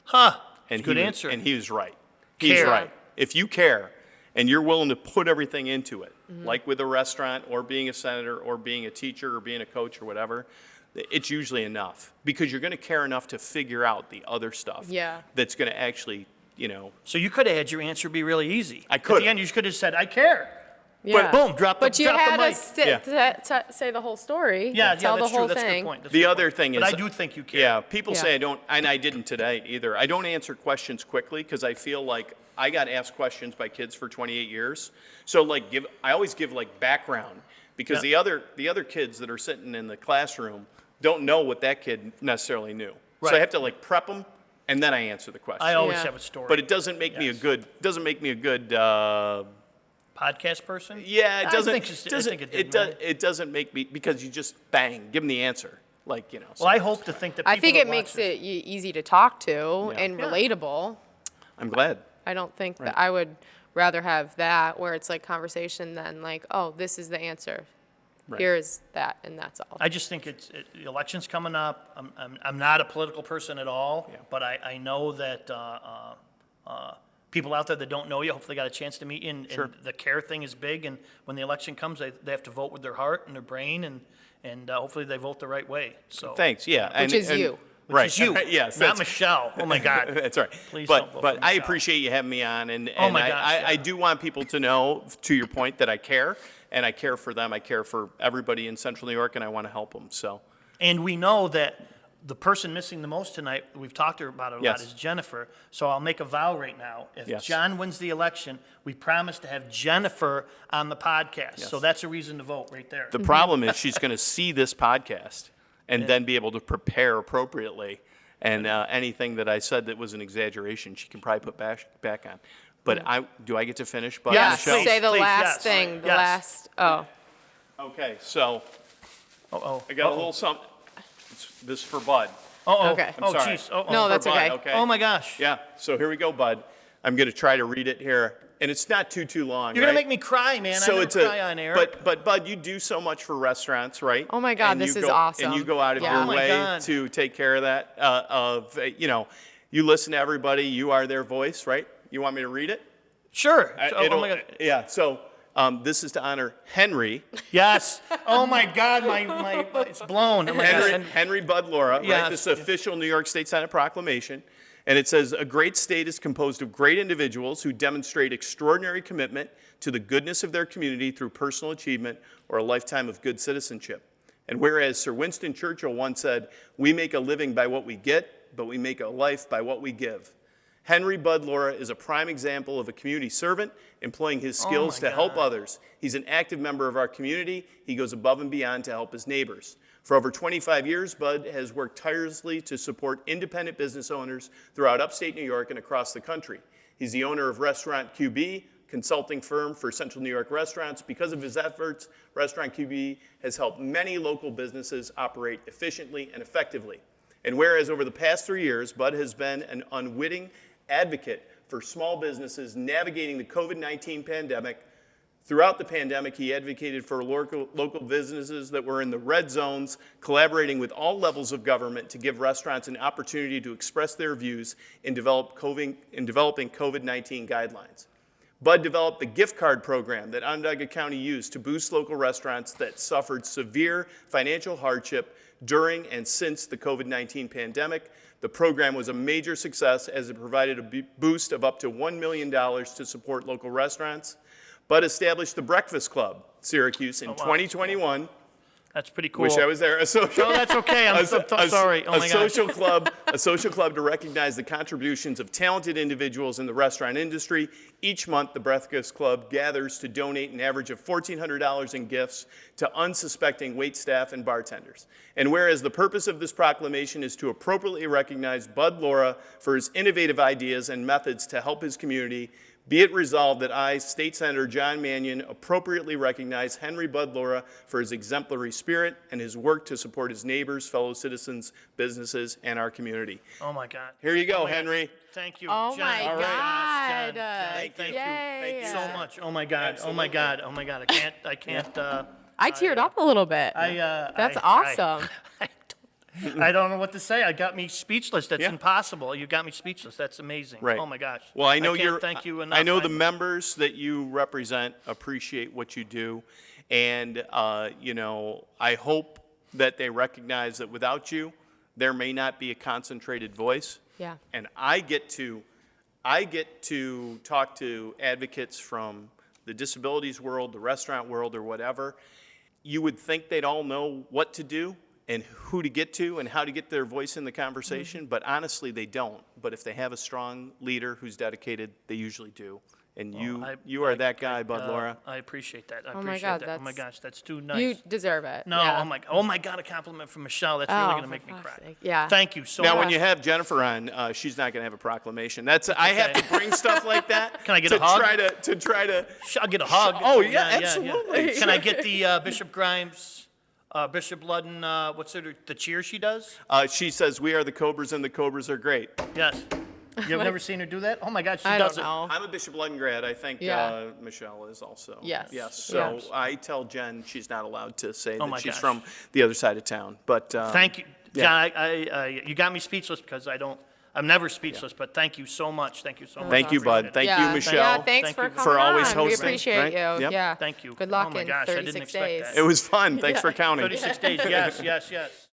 B: Huh.
C: And
B: Good answer.
C: And he was right. He's
B: Care.
C: right. If you care and you're willing to put everything into it, like with a restaurant or being a senator or being a teacher or being a coach or whatever, it's usually enough because you're going to care enough to figure out the other stuff that's going to actually, you know.
B: So you could have had your answer be really easy.
C: I could.
B: At the end, you could have said, I care.
A: Yeah.
B: But boom, drop the
A: But you
B: drop
A: had
B: the
A: to
B: mic.
A: say the whole story.
B: that's
A: tell the whole
B: true. That's a good
A: thing.
B: point. That's a
C: The
B: good
C: other
B: point.
C: thing
B: but
C: is,
B: I do think you care.
C: Yeah, people
A: Yeah.
C: say I don't, and I didn't today either. I don't answer questions quickly because I feel like I got asked questions by kids for 28 years. So like, I always give like background because the other kids that are sitting in the classroom don't know what that kid necessarily knew. So I
B: Right.
C: have to like prep them, and then I answer the question.
B: I always
A: Yeah.
B: have a story.
C: But it doesn't make me a good.
B: Podcast person?
C: Yeah, it doesn't.
B: I think it did.
C: It doesn't make me because you just bang, give them the answer, like you know.
B: Well, I hope to think that people
A: I think
B: that
A: it
B: watch
A: makes
B: this-
A: it easy to talk to and
B: Yeah.
A: relatable.
C: I'm glad.
A: I don't think that I would rather have that where it's like conversation than like, oh, this is the answer.
C: Right.
A: Here's that, and that's all.
B: I just think the election's coming up. I'm not a political person at all, but I know that people out there that don't know you hopefully got a chance to meet you. And the care thing is big. And when the election comes, they have to vote with their heart and their brain, and hopefully they vote the right way. So
C: Thanks. Yeah,
A: Which is you.
C: Right.
B: is you,
C: Yes.
B: not
C: that's-
B: Michelle. Oh my God.
C: That's right.
B: Please don't vote
C: but
B: for
C: I
B: Michelle.
C: appreciate you having me on, and
B: Oh my
C: I,
B: gosh,
C: I,
B: yeah.
C: I do want people to know, to your point, that I care, and I care for them. I care for everybody in Central New York, and I want to help them. So,
B: And we know that the person missing the most tonight, we've talked about it a lot,
C: Yes.
B: is Jennifer. So I'll make a vow right now. If
C: Yes.
B: John wins the election, we promise to have Jennifer on the podcast.
C: Yes.
B: So that's a reason to vote right there.
C: the problem is she's going to see this podcast and then be able to prepare appropriately. And anything that I said that was an exaggeration, she can probably put back on. But do I get to finish, Bud?
B: Yes,
C: Michelle?
B: please.
A: Say the last
B: yes.
A: thing. The
B: Yes.
A: last. Oh.
C: Okay, so
B: Uh-oh.
C: I got a little something. This is for Bud.
B: Uh-oh.
A: Okay.
B: Oh,
C: sorry.
B: jeez. Uh-oh.
A: No, that's
C: For Bud,
A: okay.
B: Oh, my gosh.
C: Yeah, so here we go, Bud. I'm going to try to read it here. And it's not too long,
B: You're
C: right?
B: going to make me cry, man.
C: So
B: I never
C: it's
B: cry on air.
C: But Bud, you do so much for restaurants, right?
A: Oh my God,
C: And
A: this
C: you
A: is
C: go-
A: awesome.
C: And you go out of
A: Yeah.
C: your
B: Oh my
C: way
B: God.
C: to take care of that. You listen to everybody. You are their voice, right? You want me to read it?
B: Sure. Oh,
C: It'll-
B: my God.
C: Yeah. So this is to honor Henry.
B: Yes. Oh, my God. My it's blown. Oh, my gosh.
C: Henry Bud Laura,
B: Yes.
C: right? This is official New York State Senate proclamation. And it says, a great state is composed of great individuals who demonstrate extraordinary commitment to the goodness of their community through personal achievement or a lifetime of good citizenship. And whereas Sir Winston Churchill once said, we make a living by what we get, but we make a life by what we give. Henry Bud Laura is a prime example of a community servant employing his skills to help others. He's an active member of our community. He goes above and beyond to help his neighbors. For over 25 years, Bud has worked tirelessly to support independent business owners throughout upstate New York and across the country. He's the owner of Restaurant QB, consulting firm for Central New York restaurants. Because of his efforts, Restaurant QB has helped many local businesses operate efficiently and effectively. And whereas over the past 3 years, Bud has been an unwitting advocate for small businesses navigating the COVID-19 pandemic. Throughout the pandemic, he advocated for local businesses that were in the red zones, collaborating with all levels of government to give restaurants an opportunity to express their views in developing COVID-19 guidelines. Bud developed the gift card program that Onondaga County used to boost local restaurants that suffered severe financial hardship during and since the COVID-19 pandemic. The program was a major success as it provided a boost of up to $1 million to support local restaurants. Bud established the Breakfast Club, Syracuse, in 2021.
B: That's pretty cool.
C: Wish I was there.
B: No, that's okay. I'm so sorry. Oh my God.
C: A social club to recognize the contributions of talented individuals in the restaurant industry. Each month, the Breakfast Club gathers to donate an average of $1,400 in gifts to unsuspecting waitstaff and bartenders. And whereas the purpose of this proclamation is to appropriately recognize Bud Laura for his innovative ideas and methods to help his community, be it resolved that I, State Senator John Mannion, appropriately recognize Henry Bud Laura for his exemplary spirit and his work to support his neighbors, fellow citizens, businesses, and our community.
B: Oh my God.
C: Here you go, Henry.
B: Thank you,
A: Oh
B: John.
A: my
B: All right.
A: God.
B: Thank you.
A: Yay.
B: Thank you so much. Oh my God. Oh my God. Oh my God. I can't.
A: I teared up a little bit. That's awesome.
B: I don't know what to say. I got me speechless. That's
C: Yeah.
B: impossible. You got me speechless. That's amazing.
C: Right.
B: Oh my gosh.
C: Well, I know
B: can't thank you enough.
C: I know the members that you represent appreciate what you do, and I hope that they recognize that without you, there may not be a concentrated voice.
A: Yeah.
C: And I get to talk to advocates from the disabilities world, the restaurant world, or whatever. You would think they'd all know what to do and who to get to and how to get their voice in the conversation, but honestly, they don't. But if they have a strong leader who's dedicated, they usually do. And you are that guy, Bud Laura.
B: I appreciate that. I
A: Oh my
B: appreciate
A: God,
B: that. Oh my gosh, that's too nice.
A: You deserve it.
B: No,
A: Yeah.
B: oh my God, a compliment from Michelle. That's really
A: Oh,
B: going to
A: for
B: make me
A: gosh
B: cry.
A: sake. Yeah.
B: Thank you so
C: Now,
B: much.
C: when you have Jennifer on, she's not going to have a proclamation. I have to bring stuff like that.
B: Can I get
C: to
B: a hug?
C: Try to.
B: I'll get a hug.
C: Oh, yeah, absolutely.
B: Can I get the Bishop Grimes, Bishop Ludden, the cheer she does?
C: She says, "We are the Cobras, and the Cobras are great."
B: Yes. You've never seen her do that? Oh my God, she
A: I
B: does
A: don't know.
C: I'm a Bishop Ludden grad. I think
A: Yeah.
C: Michelle is also.
A: Yes.
C: Yes. So
A: Yes.
C: I tell Jen she's not allowed to say
B: Oh my
C: that she's
B: gosh.
C: from the other side of town. But
B: Thank you,
C: yeah.
B: John. You got me speechless because I'm never speechless, but thank you so much. Thank you so much.
C: Thank you,
B: I
C: Bud.
B: appreciate
C: Thank
B: it.
A: Yeah.
C: you, Michelle.
A: Yeah, thanks
B: Thank
A: for
B: you
A: coming
C: for always
A: on.
C: hosting,
A: We appreciate
C: right?
A: you.
C: Yep.
A: Yeah.
B: Thank you.
A: Good luck
B: Oh my
A: in
B: gosh, I didn't
A: 36
B: expect
A: days.
B: that.
C: It was fun. Thanks for counting.
B: 36 days. Yes, yes, yes.